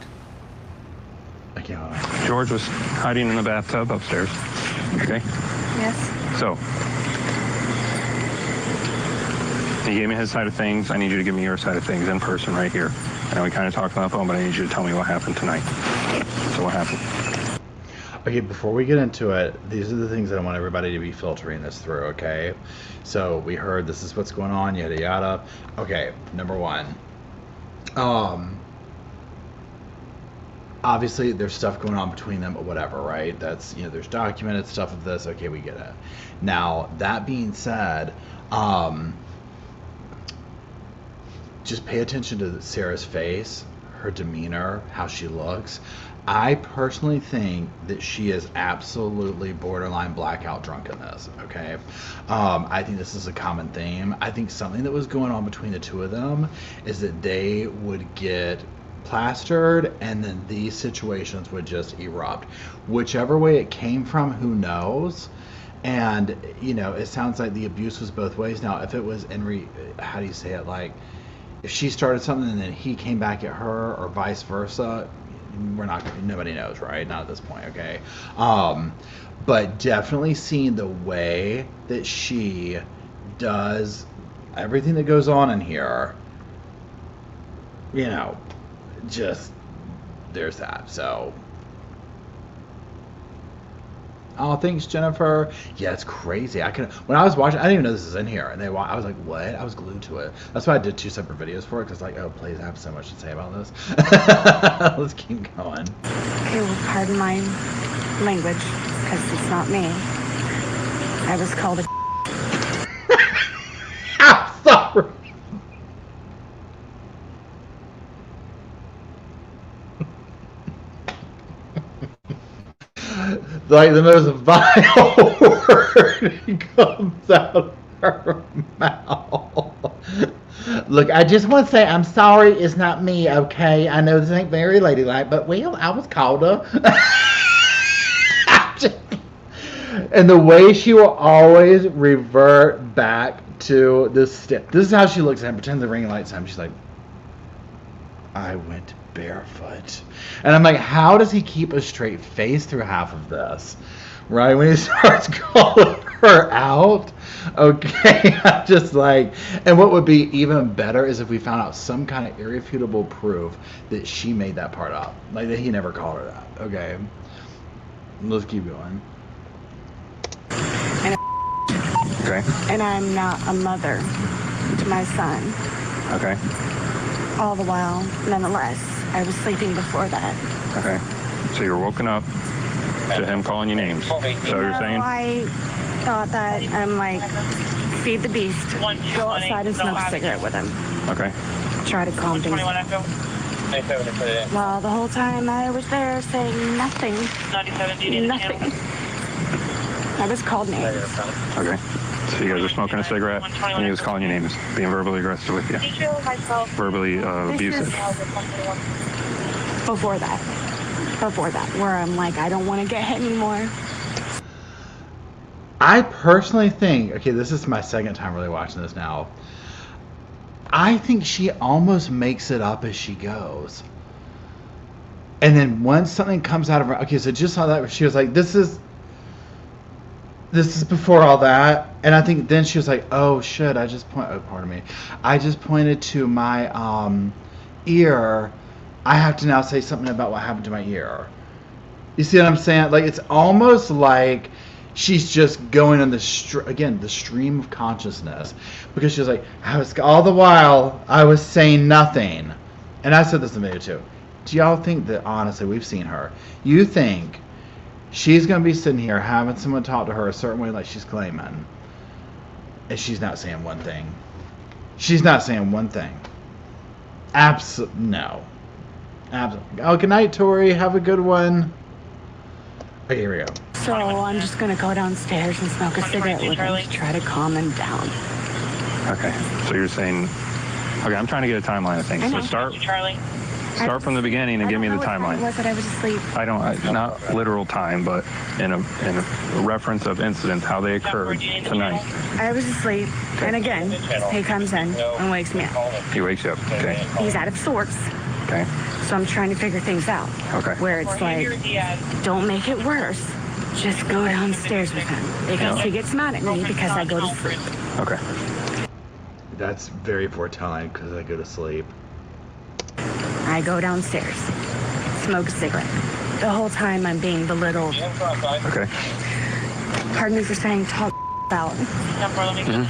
George was hiding in the bathtub upstairs. Okay? Yes. So, he gave me his side of things. I need you to give me your side of things in person right here. I know we kind of talked on the phone, but I need you to tell me what happened tonight. So what happened? Okay, before we get into it, these are the things that I want everybody to be filtering this through, okay? So we heard this is what's going on, yada yada. Okay, number one. Obviously there's stuff going on between them or whatever, right? That's, there's documented stuff of this. Okay, we get it. Now, that being said, just pay attention to Sarah's face her demeanor, how she looks, I personally think that she is absolutely borderline blackout drunk in this, okay? I think this is a common theme. I think something that was going on between the two of them is that they would get plastered and then these situations would just erupt. Whichever way it came from, who knows? And, you know, it sounds like the abuse was both ways. Now, if it was how do you say it? Like, if she started something and then he came back at her or vice versa, nobody knows, right? Not at this point, okay? But definitely seeing the way that she does everything that goes on in here, you know, just, there's that. So, oh, thanks, Jennifer. Yeah, it's crazy. When I was watching, I didn't even know this was in here, and I was like, what? I was glued to it. That's why I did 2 separate videos for it, because like, oh, please, I have so much to say about this. Let's keep going. Okay, well, pardon my language, because it's not me. I was called a I'm sorry. Like the most vile word comes out of her mouth. Look, I just want to say I'm sorry it's not me, okay? I know this ain't very ladylike, but well, I was called a... And the way she will always revert back to this. This is how she looks at him, pretends the ring lights him. She's like, I went barefoot. And I'm like, how does he keep a straight face through half of this? Right? When he starts calling her out. Okay, I'm just like, and what would be even better is if we found out some kind of irrefutable proof that she made that part up. Like that he never called her that. Okay. Let's keep going. Okay. And I'm not a mother to my son. Okay. All the while, nonetheless, I was sleeping before that. Okay. So you're woken up to him calling you names. Is that what you're saying? I thought that I'm like, feed the beast, go outside and smoke a cigarette with him. Okay. Try to calm things down. Well, the whole time I was there saying nothing. Nothing. I was called names. Okay. So you guys are smoking a cigarette, and he was calling you names, being verbally aggressive with you. Verbally abusive. Before that, where I'm like, I don't want to get hit anymore. I personally think, okay, this is my second time really watching this now. I think she almost makes it up as she goes. And then once something comes out of her, okay, so just saw that, she was like, this is before all that. And I think then she was like, oh shit, I just pointed to my ear. I have to now say something about what happened to my ear. You see what I'm saying? Like, it's almost like she's just going on the stream of consciousness, because she's like, all the while I was saying nothing. And I said this in the video too. Do y'all think that, honestly, we've seen her, you think she's going to be sitting here having someone talk to her a certain way like she's claiming, and she's not saying one thing? She's not saying one thing. Absolutely no. Absolutely. Oh, good night, Tori. Have a good one. Okay, here we go. So I'm just going to go downstairs and smoke a cigarette with him to try to calm him down. Okay. So you're saying, okay, I'm trying to get a timeline of things. So start from the beginning and give me the timeline. Was it? I was asleep. Not literal time, but in a reference of incidents, how they occurred tonight. I was asleep, and again, he comes in and wakes me up. He wakes you up. Okay. He's out of sorts. Okay. So I'm trying to figure things out. Okay. Where it's like, don't make it worse. Just go downstairs with him, because he gets mad at me because I go to sleep. Okay. That's very foretelling, because I go to sleep. I go downstairs, smoke a cigarette. The whole time I'm being belittled. Okay. Pardon me for saying talk about. Mm-hmm.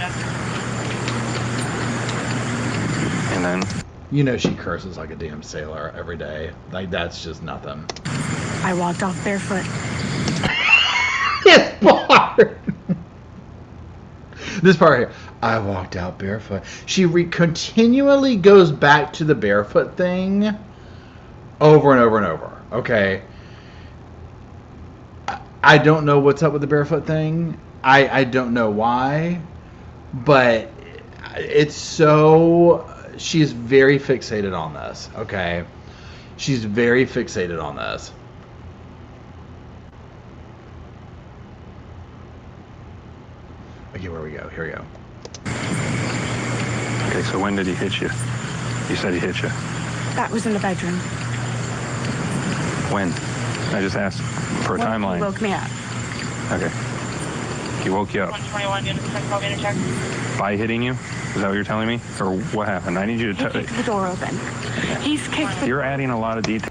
And then? You know she curses like a damn sailor every day. Like, that's just nothing. I walked off barefoot. This part! This part here. I walked out barefoot. She continually goes back to the barefoot thing, over and over and over. Okay. I don't know what's up with the barefoot thing. I don't know why, but it's so, she's very fixated on this. Okay. She's very fixated on this. Okay, where we go? Here we go. Okay, so when did he hit you? You said he hit you. That was in the bedroom. When? I just asked for a timeline. He woke me up. Okay. He woke you up. 121 units, call me to check. By hitting you? Is that what you're telling me? Or what happened? I need you to tell me. He kicked the door open. He's kicked the... You're adding a lot of detail.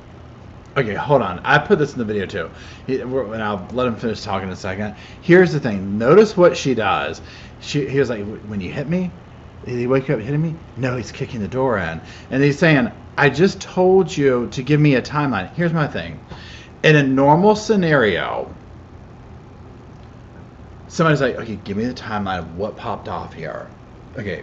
Okay, hold on. I put this in the video too. And I'll let him finish talking in a second. Here's the thing. Notice what she does. He was like, when you hit me, did he wake you up hitting me? No, he's kicking the door in. And he's saying, I just told you to give me a timeline. Here's my thing. In a normal scenario, somebody's like, okay, give me the timeline of what popped off here. Okay.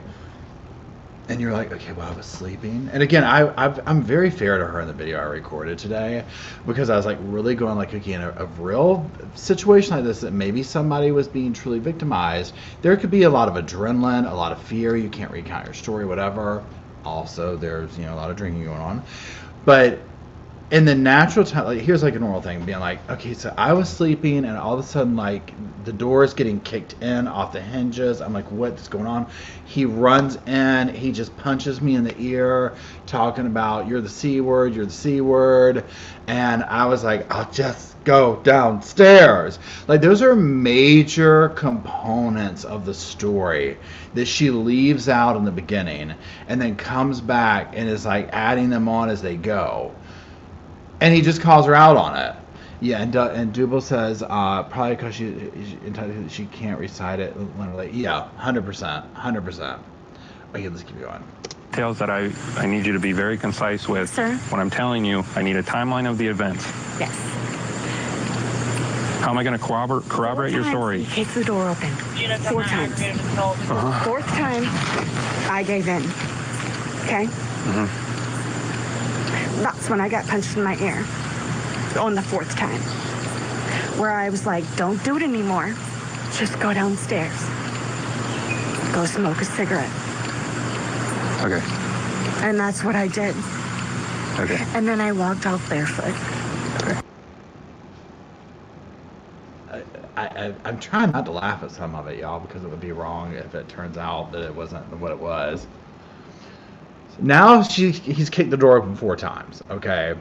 And you're like, okay, well, I was sleeping. And again, I'm very fair to her in the video I recorded today, because I was like really going like, okay, in a real situation like this, that maybe somebody was being truly victimized, there could be a lot of adrenaline, a lot of fear. You can't recount your story, whatever. Also, there's, a lot of drinking going on. But in the natural time, like, here's like a normal thing, being like, okay, so I was sleeping and all of a sudden, like, the door is getting kicked in off the hinges. I'm like, what's going on? He runs in, he just punches me in the ear, talking about, you're the C word, you're the C word. And I was like, I'll just go downstairs. Like, those are major components of the story that she leaves out in the beginning and then comes back and is like adding them on as they go. And he just calls her out on it. Yeah, and Dubel says, probably because she can't recite it literally. Yeah, 100%, 100%. Okay, let's keep going. Details that I need you to be very concise with. Sir? When I'm telling you, I need a timeline of the events. Yes. How am I going to corroborate your story? He kicked the door open. 4 times. Fourth time, I gave in. Okay? Mm-hmm. That's when I got punched in my ear. On the 4th time. Where I was like, don't do it anymore. Just go downstairs. Go smoke a cigarette. Okay. And that's what I did. Okay. And then I walked off barefoot. Okay. I'm trying not to laugh at some of it, y'all, because it would be wrong if it turns out that it wasn't what it was. Now he's kicked the door open 4 times, okay?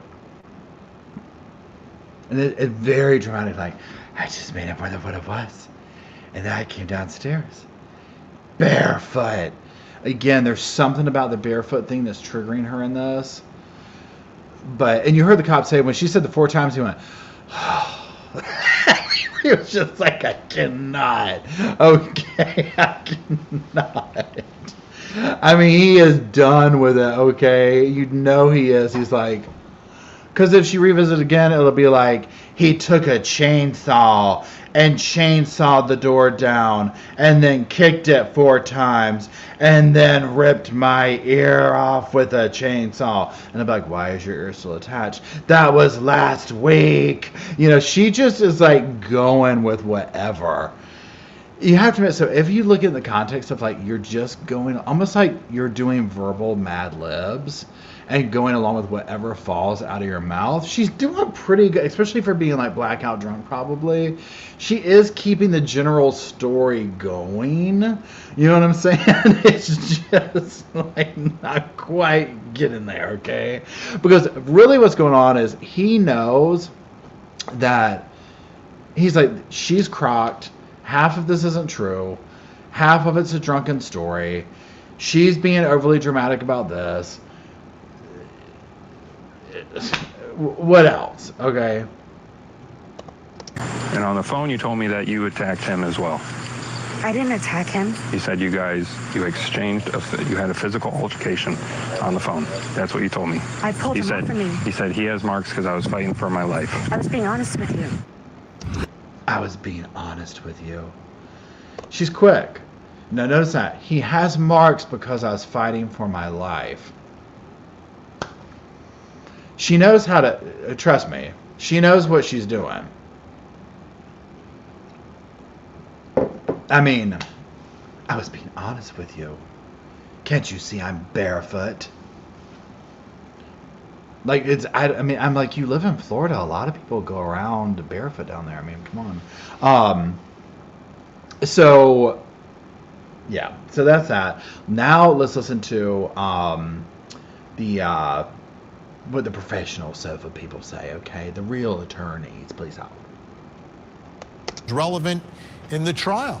And it's very dramatic, like, I just made up what it was. And then I came downstairs. Barefoot. Again, there's something about the barefoot thing that's triggering her in this. And you heard the cop say, when she said the 4 times, he went, oh. He was just like, I cannot. Okay, I cannot. I mean, he is done with it, okay? You know he is. He's like, because if she revisits again, it'll be like, he took a chainsaw and chainsawed the door down and then kicked it 4 times and then ripped my ear off with a chainsaw. And I'm like, why is your ear still attached? That was last week. She just is like going with whatever. You have to admit, so if you look at the context of like, you're just going, almost like you're doing verbal Mad Libs and going along with whatever falls out of your mouth, she's doing pretty good, especially for being like blackout drunk probably. She is keeping the general story going. You know what I'm saying? It's just like not quite getting there, okay? Because really what's going on is he knows that he's like, she's crocked. Half of this isn't true. Half of it's a drunken story. She's being overly dramatic about this. What else? Okay. And on the phone, you told me that you attacked him as well. I didn't attack him. You said you exchanged, you had a physical altercation on the phone. That's what you told me. I pulled him off of me. He said he has marks because I was fighting for my life. I was being honest with you. I was being honest with you. She's quick. Now notice that. He has marks because I was fighting for my life. She knows how to, trust me, she knows what she's doing. I mean, I was being honest with you. Can't you see I'm barefoot? Like, I mean, I'm like, you live in Florida. A lot of people go around barefoot down there. I mean, come on. So, yeah. So that's that. Now let's listen to what the professional sofa people say, okay? The real attorneys, please help. Relevant in the trial.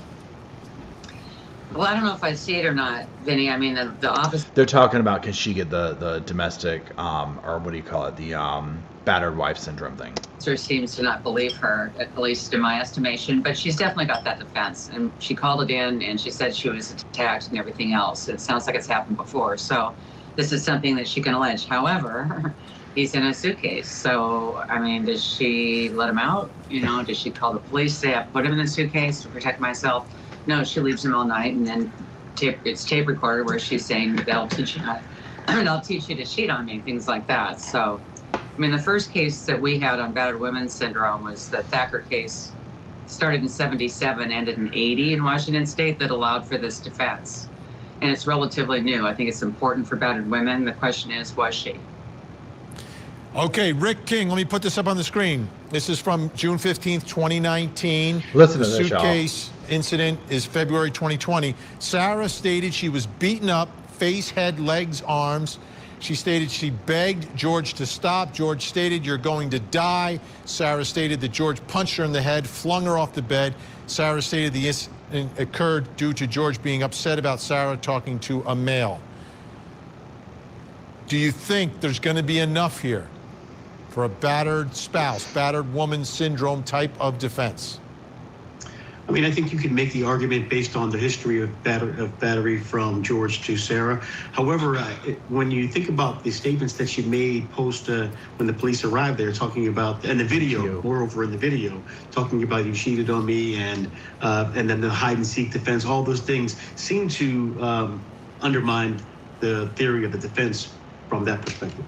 Well, I don't know if I see it or not, Vinny. I mean, the office. They're talking about, can she get the domestic, or what do you call it, the battered wife syndrome thing. Seems to not believe her, at least in my estimation, but she's definitely got that defense. And she called it in and she said she was attacked and everything else. It sounds like it's happened before. So this is something that she can allege. However, he's in a suitcase. So, I mean, does she let him out? You know, does she call the police, say I put him in a suitcase to protect myself? No, she leaves him all night, and then it's tape recorded where she's saying that I'll teach you to cheat on me, things like that. So, I mean, the first case that we had on battered women's syndrome was the Thacker case, started in 77, ended in 80 in Washington State, that allowed for this defense. And it's relatively new. I think it's important for battered women. The question is, was she? Okay, Rick King, let me put this up on the screen. This is from June 15th, 2019. Listen to the this, suitcase incident is February 2020. Sarah stated she was beaten up, face, head, legs, arms. She stated she begged George to stop. George stated, "You're going to die." Sarah stated that George punched her in the head, flung her off the bed. Sarah stated the incident occurred due to George being upset about Sarah talking to a male. Do you think there's going to be enough here for a battered spouse, battered woman syndrome type of defense? I mean, I think you can make the argument based on the history of battery from George to Sarah. However, when you think about the statements that she made post when the police arrived there, talking about, and the video, moreover in the video, talking about you cheated on me, and then the hide and seek defense, all those things seem to undermine the theory of the defense from that perspective.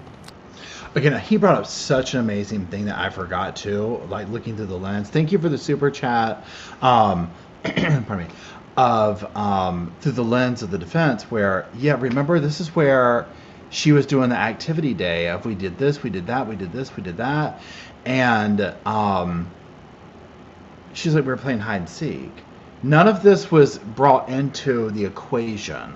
Again, he brought up such an amazing thing that I forgot too, like looking through the lens. Thank you for the super chat. Pardon me. Through the lens of the defense, where, yeah, remember, this is where she was doing the activity day of, we did this, we did that, we did this, we did that, and she's like, we were playing hide and seek. None of this was brought into the equation.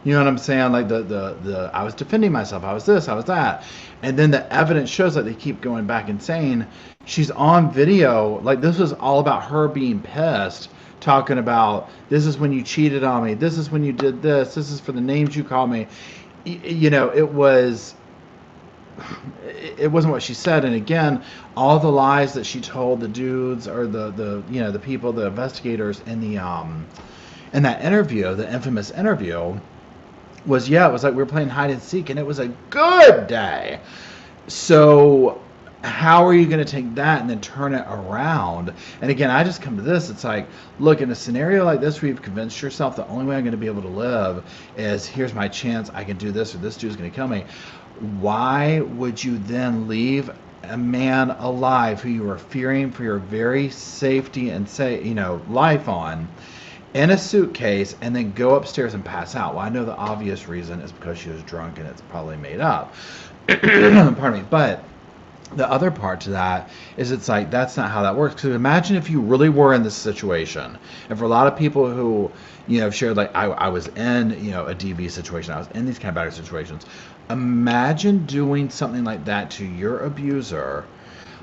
You know what I'm saying? Like the I was defending myself. I was this, I was that. And then the evidence shows that they keep going back and saying she's on video. Like, this was all about her being pissed, talking about, this is when you cheated on me. This is when you did this. This is for the names you called me. You know, it wasn't what she said. And again, all the lies that she told the dudes, or the you know, the people, the investigators in that interview, the infamous interview, was, yeah, it was like we were playing hide and seek, and it was a good day. So how are you going to take that and then turn it around? And again, I just come to this, it's like, look, in a scenario like this where you've convinced yourself the only way I'm going to be able to live is, here's my chance, I can do this, or this dude's going to kill me. Why would you then leave a man alive who you are fearing for your very safety and life on, in a suitcase, and then go upstairs and pass out? Well, I know the obvious reason is because she was drunk, and it's probably made up. Pardon me. But the other part to that is, it's like, that's not how that works. Because imagine if you really were in this situation. And for a lot of people who, have shared, like, I was in, a DV situation. I was in these kind of battery situations. Imagine doing something like that to your abuser,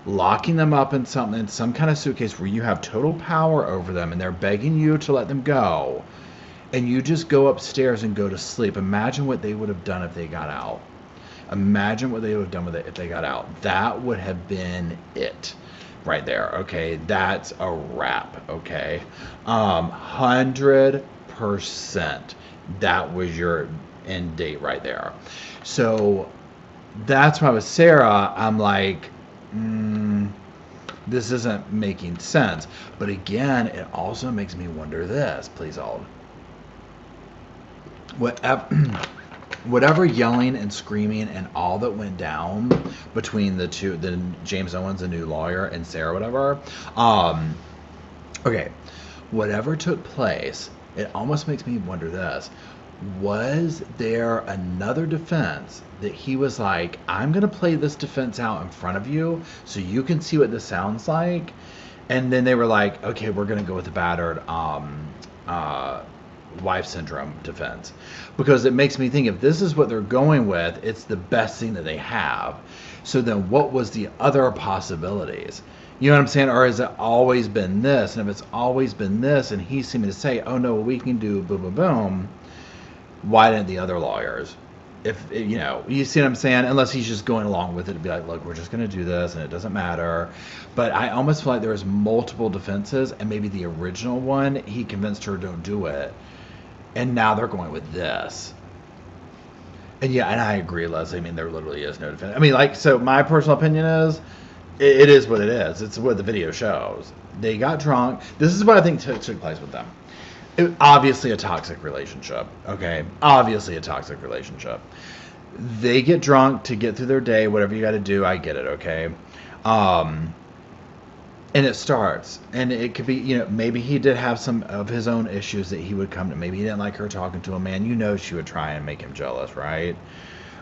locking them up in some kind of suitcase where you have total power over them, and they're begging you to let them go, and you just go upstairs and go to sleep. Imagine what they would have done if they got out. Imagine what they would have done with it if they got out. That would have been it right there. Okay, that's a wrap. Okay, 100%. That was your end date right there. So that's why with Sarah, I'm like, this isn't making sense. But again, it also makes me wonder this. Please hold. whatever yelling and screaming and all that went down between the James Owens, the new lawyer, and Sarah, whatever. Okay, whatever took place, it almost makes me wonder this. Was there another defense that he was like, I'm going to play this defense out in front of you so you can see what this sounds like? And then they were like, okay, we're going to go with the battered wife syndrome defense. Because it makes me think, if this is what they're going with, it's the best thing that they have. So then what was the other possibilities? You know what I'm saying? Or has it always been this? And if it's always been this, and he's seeming to say, oh no, we can do boom, boom, boom, why didn't the other lawyers? If, you know, you see what I'm saying? Unless he's just going along with it to be like, look, we're just going to do this and it doesn't matter. But I almost feel like there was multiple defenses, and maybe the original one, he convinced her don't do it. And now they're going with this. And yeah, and I agree, Leslie. I mean, there literally is no defense. I mean, like, so my personal opinion is, it is what it is. It's what the video shows. They got drunk. This is what I think took place with them. Obviously a toxic relationship, okay? Obviously a toxic relationship. They get drunk to get through their day, whatever you got to do, I get it, okay? And it starts, and it could be, you know, maybe he did have some of his own issues that he would come to. Maybe he didn't like her talking to him, man. You know she would try and make him jealous, right?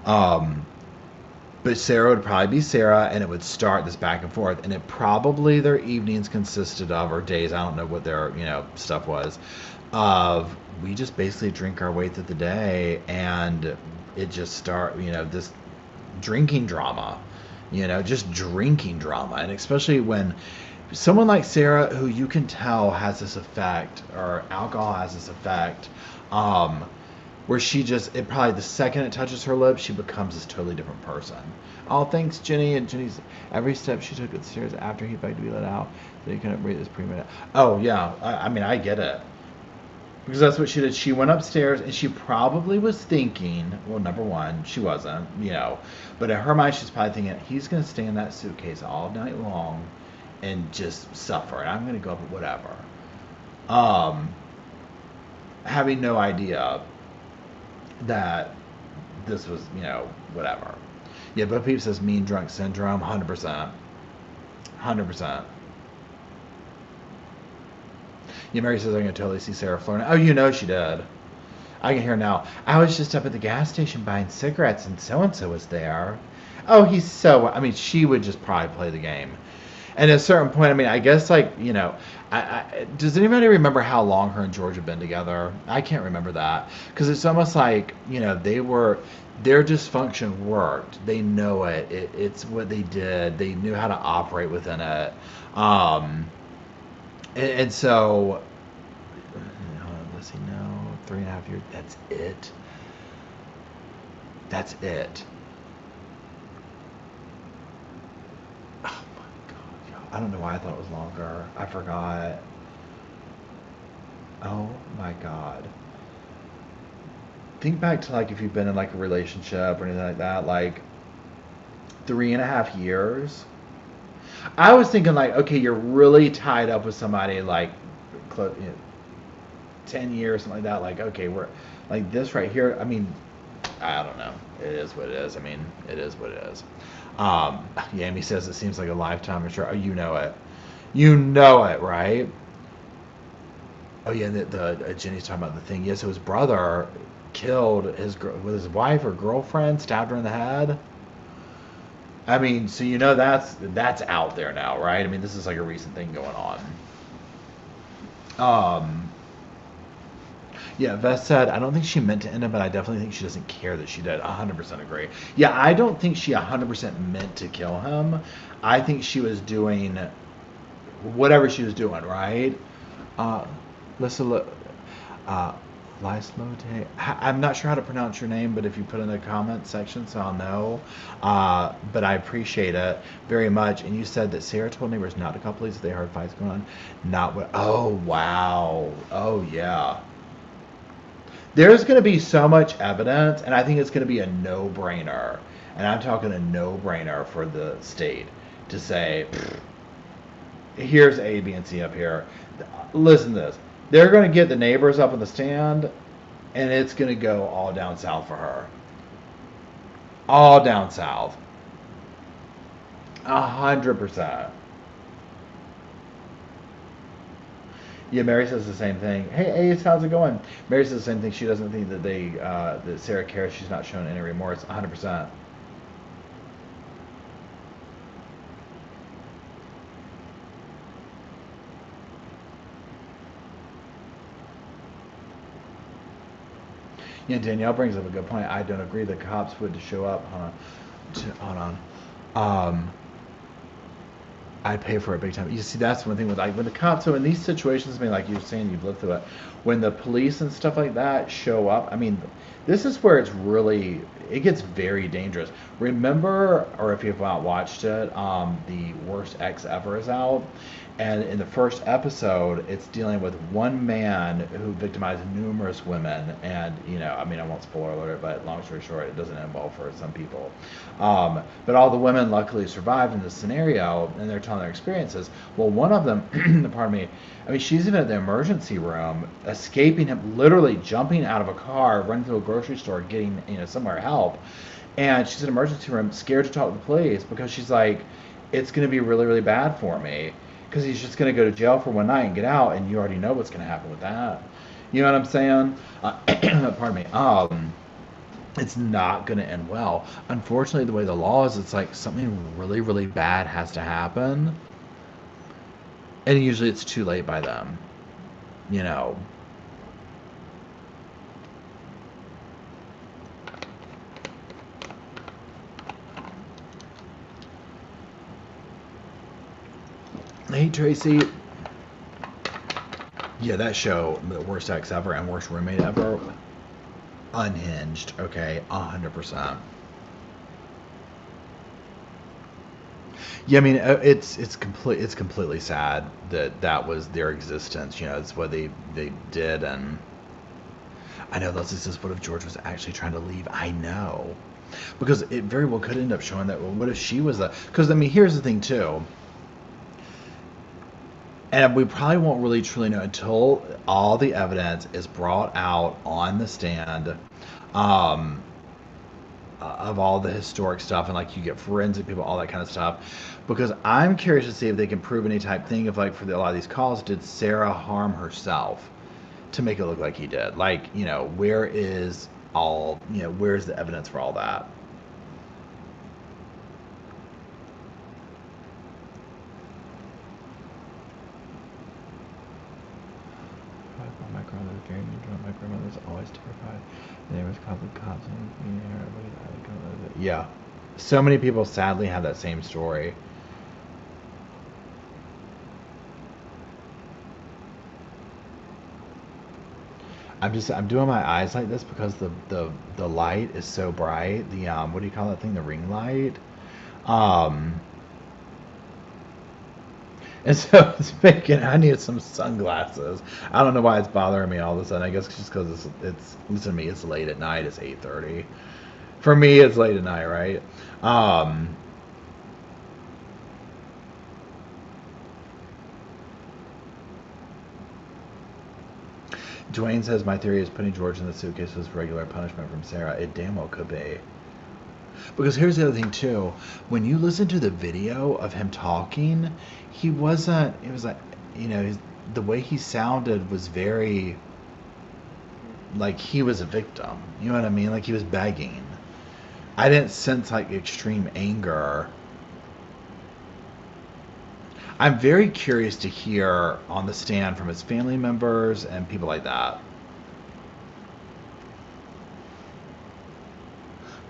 But Sarah would probably be Sarah, and it would start this back and forth. And it probably, their evenings consisted of, or days, I don't know what their, you know, stuff was, of we just basically drink our way through the day, and it just start, you know, this drinking drama, you know, just drinking drama. And especially when someone like Sarah, who you can tell has this effect, or alcohol has this effect, where she just, it probably, the second it touches her lips, she becomes this totally different person. Oh, thanks, Jenny. And Jenny's, every step she took upstairs after he begged to be let out, so he couldn't breathe this pre-minute. Oh, yeah. I mean, I get it. Because that's what she did. She went upstairs, and she probably was thinking, well, number one, she wasn't, you know, but in her mind, she's probably thinking, he's going to stay in that suitcase all night long and just suffer, and I'm going to go up with whatever. Having no idea that this was, you know, whatever. Yeah, but Peep says mean drunk syndrome, 100%. 100%. Yeah, Mary says I can totally see Sarah flirting. Oh, you know she did. I can hear now. I was just up at the gas station buying cigarettes, and so-and-so was there. Oh, he's so... I mean, she would just probably play the game. And at a certain point, I mean, I guess, like, you know, does anybody remember how long her and George have been together? I can't remember that. Because it's almost like, you know, their dysfunction worked. They know it. It's what they did. They knew how to operate within it. And so, let's see, no, 3.5 years, that's it. That's it. Oh my God, y'all. I don't know why I thought it was longer. I forgot. Oh my God. Think back to, like, if you've been in, like, a relationship or anything like that, like 3.5 years. I was thinking, like, okay, you're really tied up with somebody, like, 10 years, something like that. Like, okay, we're, like, this right here, I mean, I don't know. It is what it is. I mean, it is what it is. Yami says it seems like a lifetime. I'm sure. Oh, you know it. You know it, right? Oh, yeah, Jenny's talking about the thing. Yes, so his brother killed his wife or girlfriend, stabbed her in the head. I mean, so you know that's out there now, right? I mean, this is like a recent thing going on. Yeah, Vess said, I don't think she meant to end it, but I definitely think she doesn't care that she did. 100% agree. Yeah, I don't think she 100% meant to kill him. I think she was doing whatever she was doing, right? Listen, Lyslote. I'm not sure how to pronounce your name, but if you put in the comment section so I'll know. But I appreciate it very much. And you said that Sarah told neighbors not to call police if they heard fights going on. Not what? Oh, wow. Oh, yeah. There's going to be so much evidence, and I think it's going to be a no-brainer. And I'm talking a no-brainer for the state to say, here's A, B, and C up here. Listen to this. They're going to get the neighbors up on the stand, and it's going to go all down south for her. all down south. 100%. Yeah, Mary says the same thing. Hey, Ace, how's it going? Mary says the same thing. She doesn't think that that Sarah cares. She's not showing any remorse. 100%. Yeah, Danielle brings up a good point. I don't agree. The cops would show up. Hold on. I'd pay for it big time. You see, that's one thing with like when the cops. So in these situations, I mean, like you were saying, you've lived through it. When the police and stuff like that show up, I mean, this is where it gets very dangerous. Remember, or if you've not watched it, the Worst Ex Ever is out. And in the first episode, it's dealing with one man who victimized numerous women. And, I mean, I won't spoiler alert, but long story short, it doesn't end well for some people. But all the women luckily survived in this scenario, and they're telling their experiences. Well, one of them, pardon me, I mean, she's even at the emergency room, escaping him, literally jumping out of a car, running through a grocery store, getting, somewhere help. And she's in an emergency room, scared to talk to the police because she's like, it's going to be really, really bad for me. Because he's just going to go to jail for one night and get out, and you already know what's going to happen with that. You know what I'm saying? Pardon me. It's not going to end well. Unfortunately, the way the law is, it's like something really, really bad has to happen. And usually it's too late by then. Hey, Tracy. Yeah, that show, the Worst Ex Ever and Worst Roommate Ever, unhinged, okay, 100%. Yeah, I mean, it's completely sad that was their existence. It's what they did, and I know Leslie says, what if George was actually trying to leave? I know, because it very well could end up showing that. Well, what if she was because I mean, here's the thing too. And we probably won't really truly know until all the evidence is brought out on the stand of all the historic stuff, and like you get forensic people, all that kind of stuff. Because I'm curious to see if they can prove any type thing of like for a lot of these calls, did Sarah harm herself to make it look like he did? Like, where's the evidence for all that? My grandmother was always terrified. There was called the cops and yeah. So many people sadly have that same story. I'm doing my eyes like this because the light is so bright. The what do you call that thing? The ring light. And so I need some sunglasses. I don't know why it's bothering me all of a sudden. I guess just because it's listen to me, it's late at night. It's 8:30. For me, it's late at night, right? Dwayne says, my theory is putting George in the suitcase was regular punishment from Sarah. It damn well could be. Because here's the other thing too, when you listen to the video of him talking, it was like, the way he sounded was very like he was a victim. You know what I mean? Like he was begging. I didn't sense like extreme anger. I'm very curious to hear on the stand from his family members and people like that.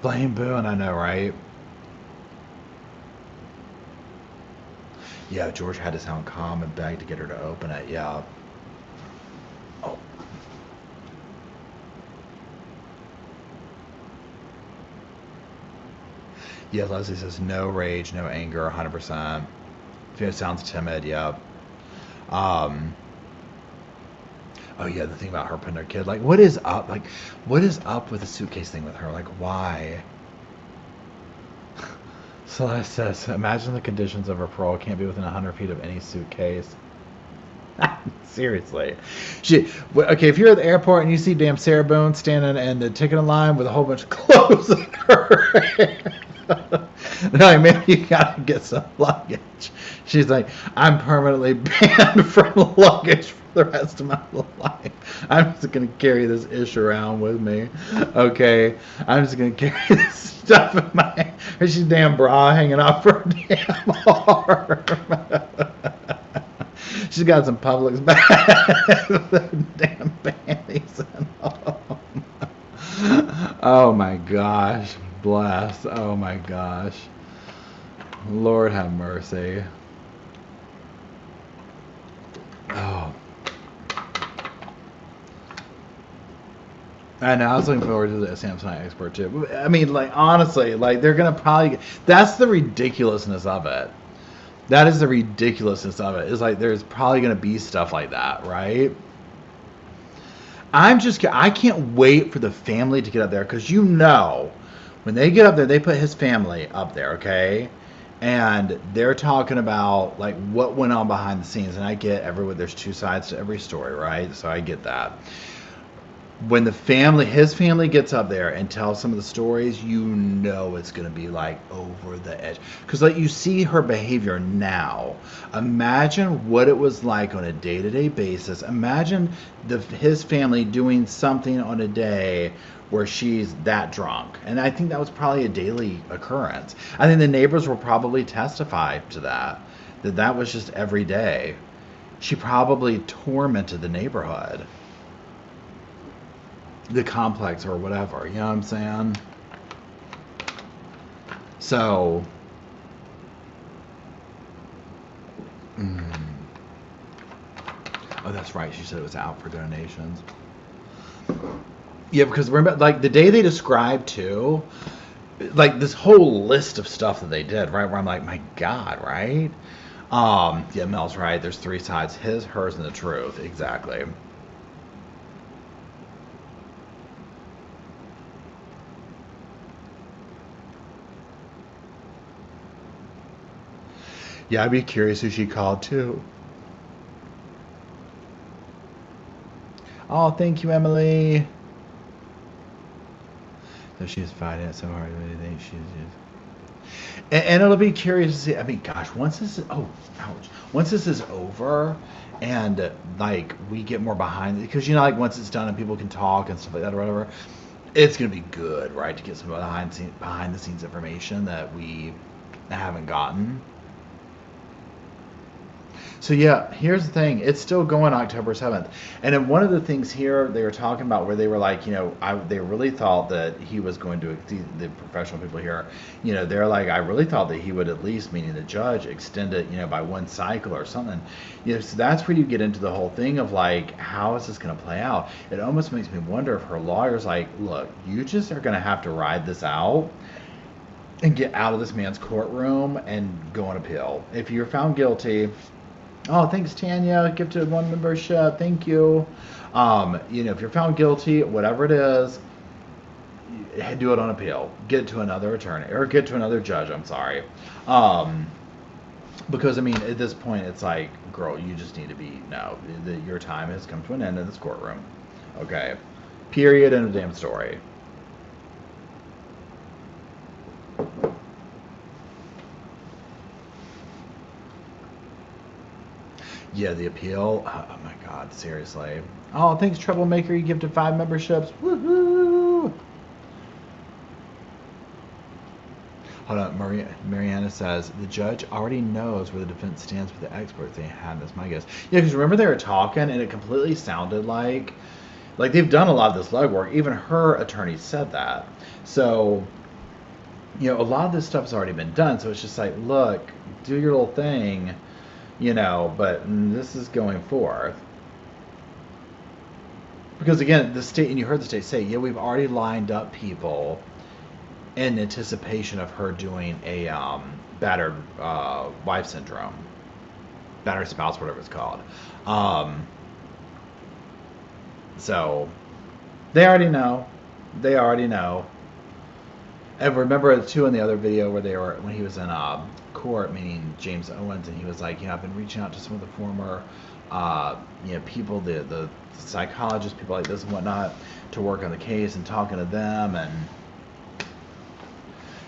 Blame Boone, I know, right? Yeah, George had to sound calm and beg to get her to open it, yeah. Oh. Yeah, Leslie says no rage, no anger, 100%. It sounds timid, yeah. Oh yeah, the thing about her putting her kid, like, what is up? Like, what is up with the suitcase thing with her? Like, why? Celeste says, imagine the conditions of her parole. Can't be within 100 feet of any suitcase. Seriously. Okay, if you're at the airport and you see damn Sarah Boone standing in the ticketing line with a whole bunch of clothes in her hair, they're like, maybe you gotta get some luggage. She's like, I'm permanently banned from luggage for the rest of my life. I'm just gonna carry this ish around with me. Okay, I'm just gonna carry this stuff in my. She's damn bra hanging off her damn arm. She's got some Publix bags with damn panties in them. Oh my gosh. Bless. Oh my gosh. Lord have mercy. Oh. I know, I was looking forward to the Samsonite expert too. I mean, like, honestly, like, they're going to probably... That's the ridiculousness of it. That is the ridiculousness of it. It's like there's probably going to be stuff like that, right? I can't wait for the family to get up there, because you know, when they get up there, they put his family up there, okay? And they're talking about, like, what went on behind the scenes. And I get there's two sides to every story, right? So I get that. When his family gets up there and tells some of the stories, you know it's going to be like over the edge. Because like you see her behavior now. Imagine what it was like on a day-to-day basis. Imagine his family doing something on a day where she's that drunk. And I think that was probably a daily occurrence. I think the neighbors will probably testify to that was just every day. She probably tormented the neighborhood. The complex or whatever, you know what I'm saying? So, oh, that's right. She said it was out for donations. Yeah, because remember, like the day they described too, like this whole list of stuff that they did, right? Where I'm like, my God, right? Yeah, Mel's right. There's three sides: his, hers, and the truth. Exactly. Yeah, I'd be curious who she called too. Oh, thank you, Emily. So she's fighting it so hard. I really think she's just... And it'll be curious to see. I mean, gosh, once this is over, and like we get more behind it, because you know, like once it's done and people can talk and stuff like that or whatever, it's gonna be good, right? To get some behind the scenes information that we haven't gotten. So yeah, here's the thing. It's still going October 7th. And then one of the things here they were talking about where they were like, you know, they really thought that he was going to, the professional people here, you know, they're like, I really thought that he would at least, meaning the judge, extend it, you know, by one cycle or something. You know, so that's where you get into the whole thing of like, how is this going to play out? It almost makes me wonder if her lawyer's like, look, you just are going to have to ride this out and get out of this man's courtroom and go on appeal. If you're found guilty... Oh, thanks, Tanya. Gifted 1 membership. Thank you. You know, if you're found guilty, whatever it is, do it on appeal. Get it to another attorney or get to another judge. I'm sorry. Because I mean, at this point, it's like, girl, you just need to your time has come to an end in this courtroom. Okay. Period. End of the damn story. Yeah, the appeal. Oh my God, seriously. Oh, thanks, Troublemaker. You gifted 5 memberships. Woohoo! Hold on, Mariana says the judge already knows where the defense stands with the experts they had. That's my guess. Yeah, because remember they were talking, and it completely sounded like they've done a lot of this legwork. Even her attorney said that. So, you know, a lot of this stuff's already been done. So it's just like, look, do your little thing. You know, but this is going forth. Because again, the state, and you heard the state say, yeah, we've already lined up people in anticipation of her doing a battered wife syndrome. Battered spouse, whatever it's called. So, they already know. They already know. And remember, too, in the other video where when he was in court, meaning James Owens, and he was like, you know, I've been reaching out to some of the former people, the psychologists, people like this and whatnot, to work on the case and talking to them. And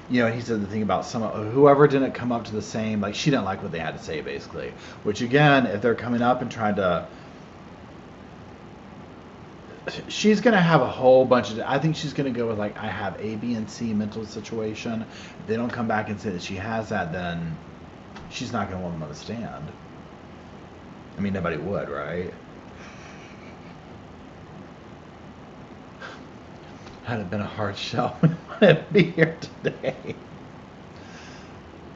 he said the thing about whoever didn't come up to the same, like, she didn't like what they had to say, basically. Which, again, if they're coming up and trying to, she's going to have a whole bunch of, I think she's going to go with, like, I have A, B, and C mental situation. If they don't come back and say that she has that, then she's not going to want them on the stand. I mean, nobody would, right? Had it been a hard show, I'd be here today.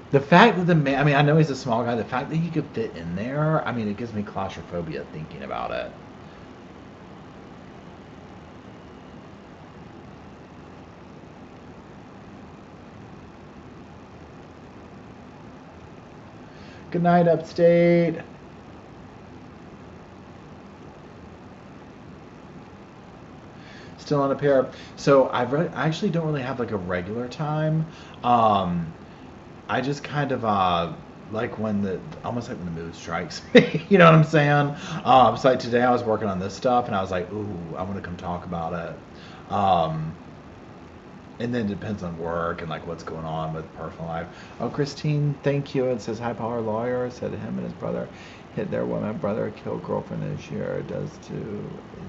The fact that the man, I mean, I know he's a small guy, the fact that he could fit in there, I mean, it gives me claustrophobia thinking about it. Good night, Upstate. Still on a pair. So I actually don't really have like a regular time. I just kind of like when almost like when the mood strikes me. You know what I'm saying? So like today I was working on this stuff and I was like, ooh, I want to come talk about it. And then it depends on work and like what's going on with personal life. Oh, Christine, thank you. It says high power lawyer said him and his brother hit their woman, brother killed girlfriend this year. It does to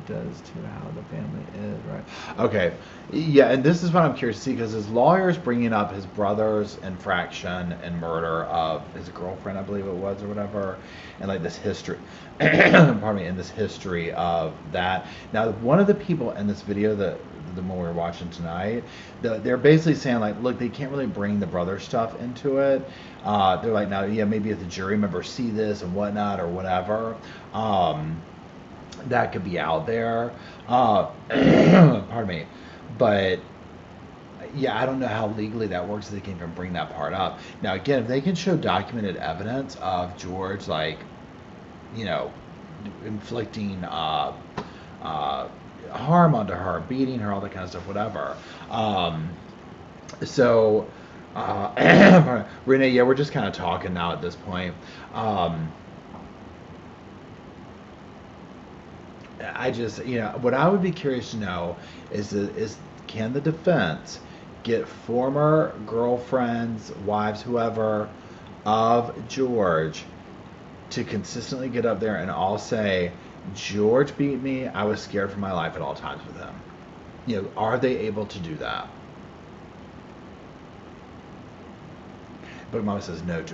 how the family is, right? Okay, yeah, and this is what I'm curious to see, because his lawyer's bringing up his brother's infraction and murder of his girlfriend, I believe it was, or whatever, and like this history, pardon me, and this history of that. Now, one of the people in this video, the one we're watching tonight, they're basically saying like, look, they can't really bring the brother stuff into it. They're like, now, yeah, maybe if the jury members see this and whatnot or whatever, that could be out there. Pardon me. But yeah, I don't know how legally that works, if they can even bring that part up. Now, again, if they can show documented evidence of George, like, inflicting harm onto her, beating her, all that kind of stuff, whatever. Renee, yeah, we're just kind of talking now at this point. I just, what I would be curious to know is can the defense get former girlfriends, wives, whoever, of George to consistently get up there and all say, George beat me, I was scared for my life at all times with him. Are they able to do that? But Mama says no,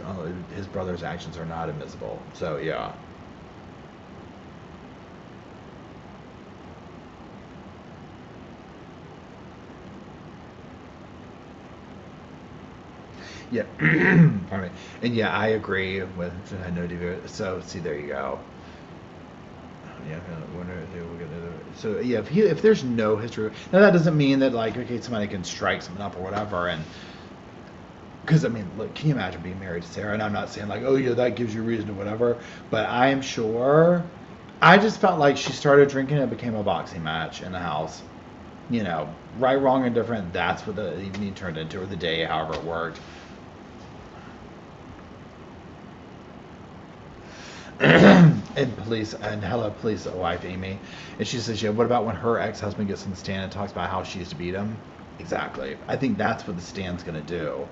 his brother's actions are not admissible. So, yeah. Yeah, pardon me. And yeah, I agree with no DV. So, see, there you go. Yeah, so yeah, if there's no history, now that doesn't mean that like, okay, somebody can strike someone up or whatever, and because I mean, look, can you imagine being married to Sarah? And I'm not saying like, oh yeah, that gives you reason to whatever, but I am sure. I just felt like she started drinking and it became a boxing match in the house. Right, wrong, and different. That's what the evening turned into, or the day, however it worked. And hello, police wife Amy, and she says, yeah, what about when her ex-husband gets on the stand and talks about how she used to beat him? Exactly. I think that's what the stand's going to do.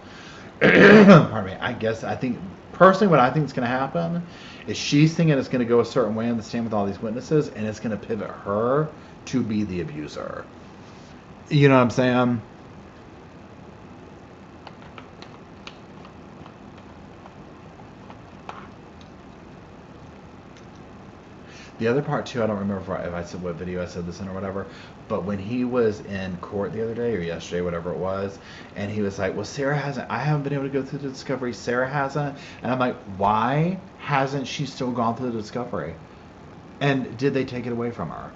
Pardon me. I think personally what I think is going to happen is she's thinking it's going to go a certain way on the stand with all these witnesses, and it's going to pivot her to be the abuser. You know what I'm saying? The other part too, I don't remember if I said what video I said this in or whatever, but when he was in court the other day or yesterday, whatever it was, and he was like, well, I haven't been able to go through the discovery, Sarah hasn't, and I'm like, why hasn't she still gone through the discovery? And did they take it away from her?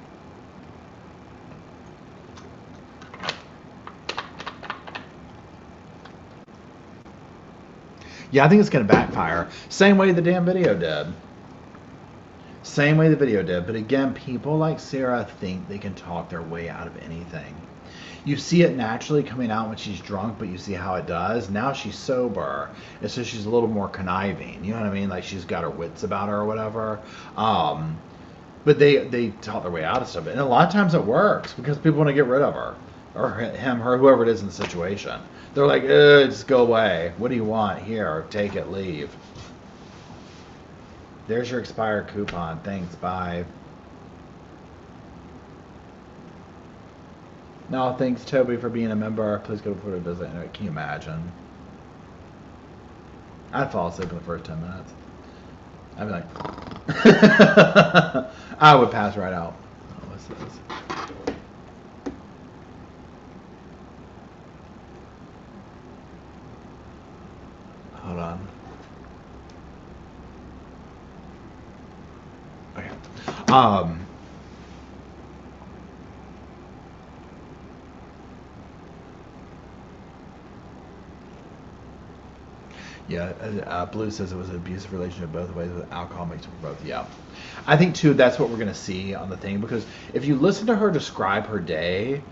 Yeah, I think it's going to backfire. Same way the damn video did. Same way the video did. But again, people like Sarah think they can talk their way out of anything. You see it naturally coming out when she's drunk, but you see how it does. Now she's sober, and so she's a little more conniving. You know what I mean? Like she's got her wits about her or whatever. But they talk their way out of stuff. And a lot of times it works because people want to get rid of her. Or him, her, whoever it is in the situation. They're like, just go away. What do you want? Here, take it, leave. There's your expired coupon. Thanks, bye. No, thanks, Toby, for being a member. Please go to Florida visit. Can you imagine? I'd fall asleep in the first 10 minutes. I'd be like, I would pass right out. Oh, what's this? Hold on. Okay. Yeah, Blue says it was an abusive relationship both ways with alcohol mixed with both. Yeah. I think, too, that's what we're going to see on the thing, because if you listen to her describe her day,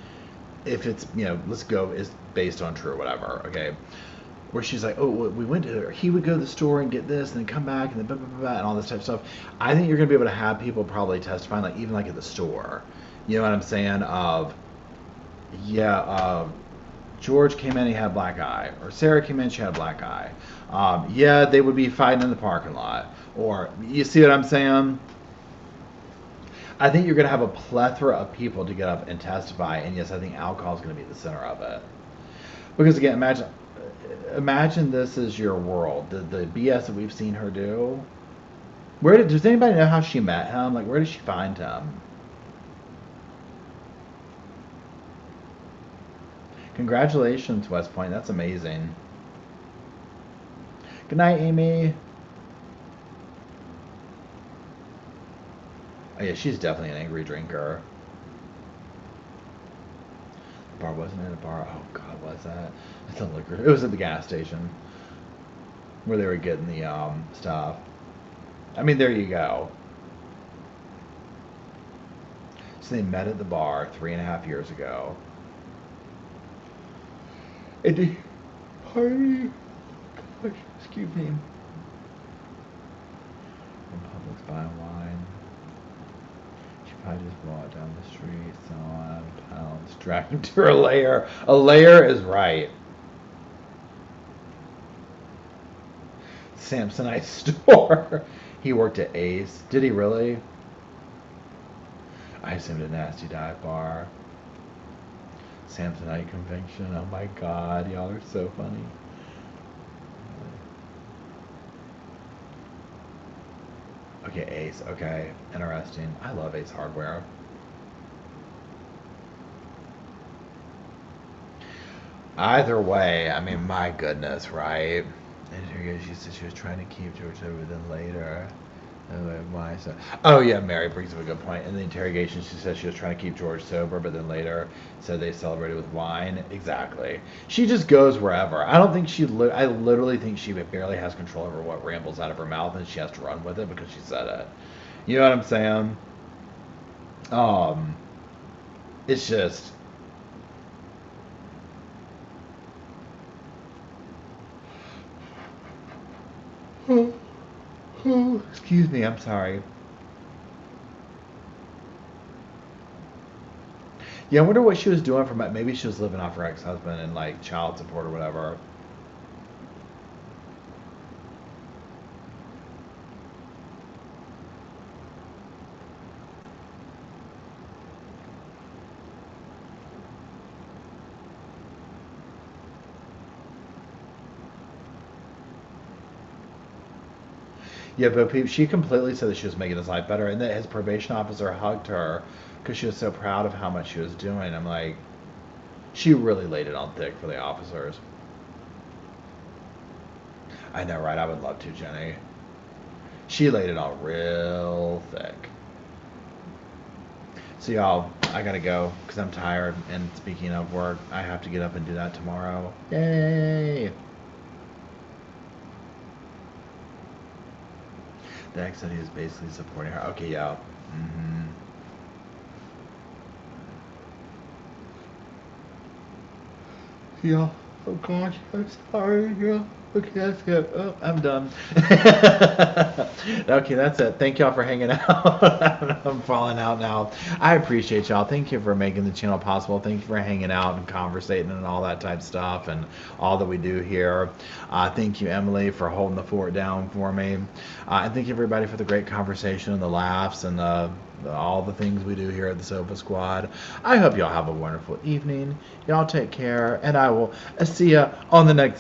if it's, let's go, is based on true or whatever, okay, where she's like, oh, we went to, he would go to the store and get this and then come back and then blah, blah, blah, blah, and all this type of stuff. I think you're going to be able to have people probably testifying, like, even like at the store. You know what I'm saying? George came in, he had a black eye. Or Sarah came in, she had a black eye. They would be fighting in the parking lot. Or, you see what I'm saying? I think you're going to have a plethora of people to get up and testify. And yes, I think alcohol is going to be the center of it. Because again, imagine this is your world. The BS that we've seen her do. Does anybody know how she met him? Like, where did she find him? Congratulations, West Point. That's amazing. Good night, Amy. Oh yeah, she's definitely an angry drinker. The bar wasn't in a bar. Oh God, was that? It's a liquor. It was at the gas station where they were getting the stuff. I mean, there you go. So they met at the bar 3.5 years ago. And the party, gosh, excuse me. In Publix buying wine. She probably just walked down the street, so on pounds, dragged him to her lair. A lair is right. Samsonite store. He worked at Ace. Did he really? I assumed a nasty dive bar. Samsonite convention. Oh my God, y'all are so funny. Okay, Ace. Okay, interesting. I love Ace Hardware. Either way, I mean, my goodness, right? And here she said she was trying to keep George over, then later. Why? So, oh yeah, Mary brings up a good point. In the interrogation, she said she was trying to keep George sober, but then later said they celebrated with wine. Exactly. She just goes wherever. I don't think I literally think she barely has control over what rambles out of her mouth, and she has to run with it because she said it. You know what I'm saying? It's just. Excuse me, I'm sorry. Yeah, I wonder what she was doing for maybe she was living off her ex-husband and like child support or whatever. Yeah, but she completely said that she was making his life better, and that his probation officer hugged her because she was so proud of how much she was doing. I'm like, she really laid it on thick for the officers. I know, right? I would love to, Jenny. She laid it on real thick. So y'all, I gotta go because I'm tired, and speaking of work, I have to get up and do that tomorrow. Yay! The ex said he was basically supporting her. Okay, yeah. Mm-hmm. Yeah. Oh gosh, I'm sorry. Yeah. Okay, that's good. Oh, I'm done. Okay, that's it. Thank y'all for hanging out. I'm falling out now. I appreciate y'all. Thank you for making the channel possible. Thank you for hanging out and conversating and all that type stuff and all that we do here. Thank you, Emily, for holding the fort down for me. And thank you, everybody, for the great conversation and the laughs and all the things we do here at the Sofa Squad. I hope y'all have a wonderful evening. Y'all take care, and I will see ya on the next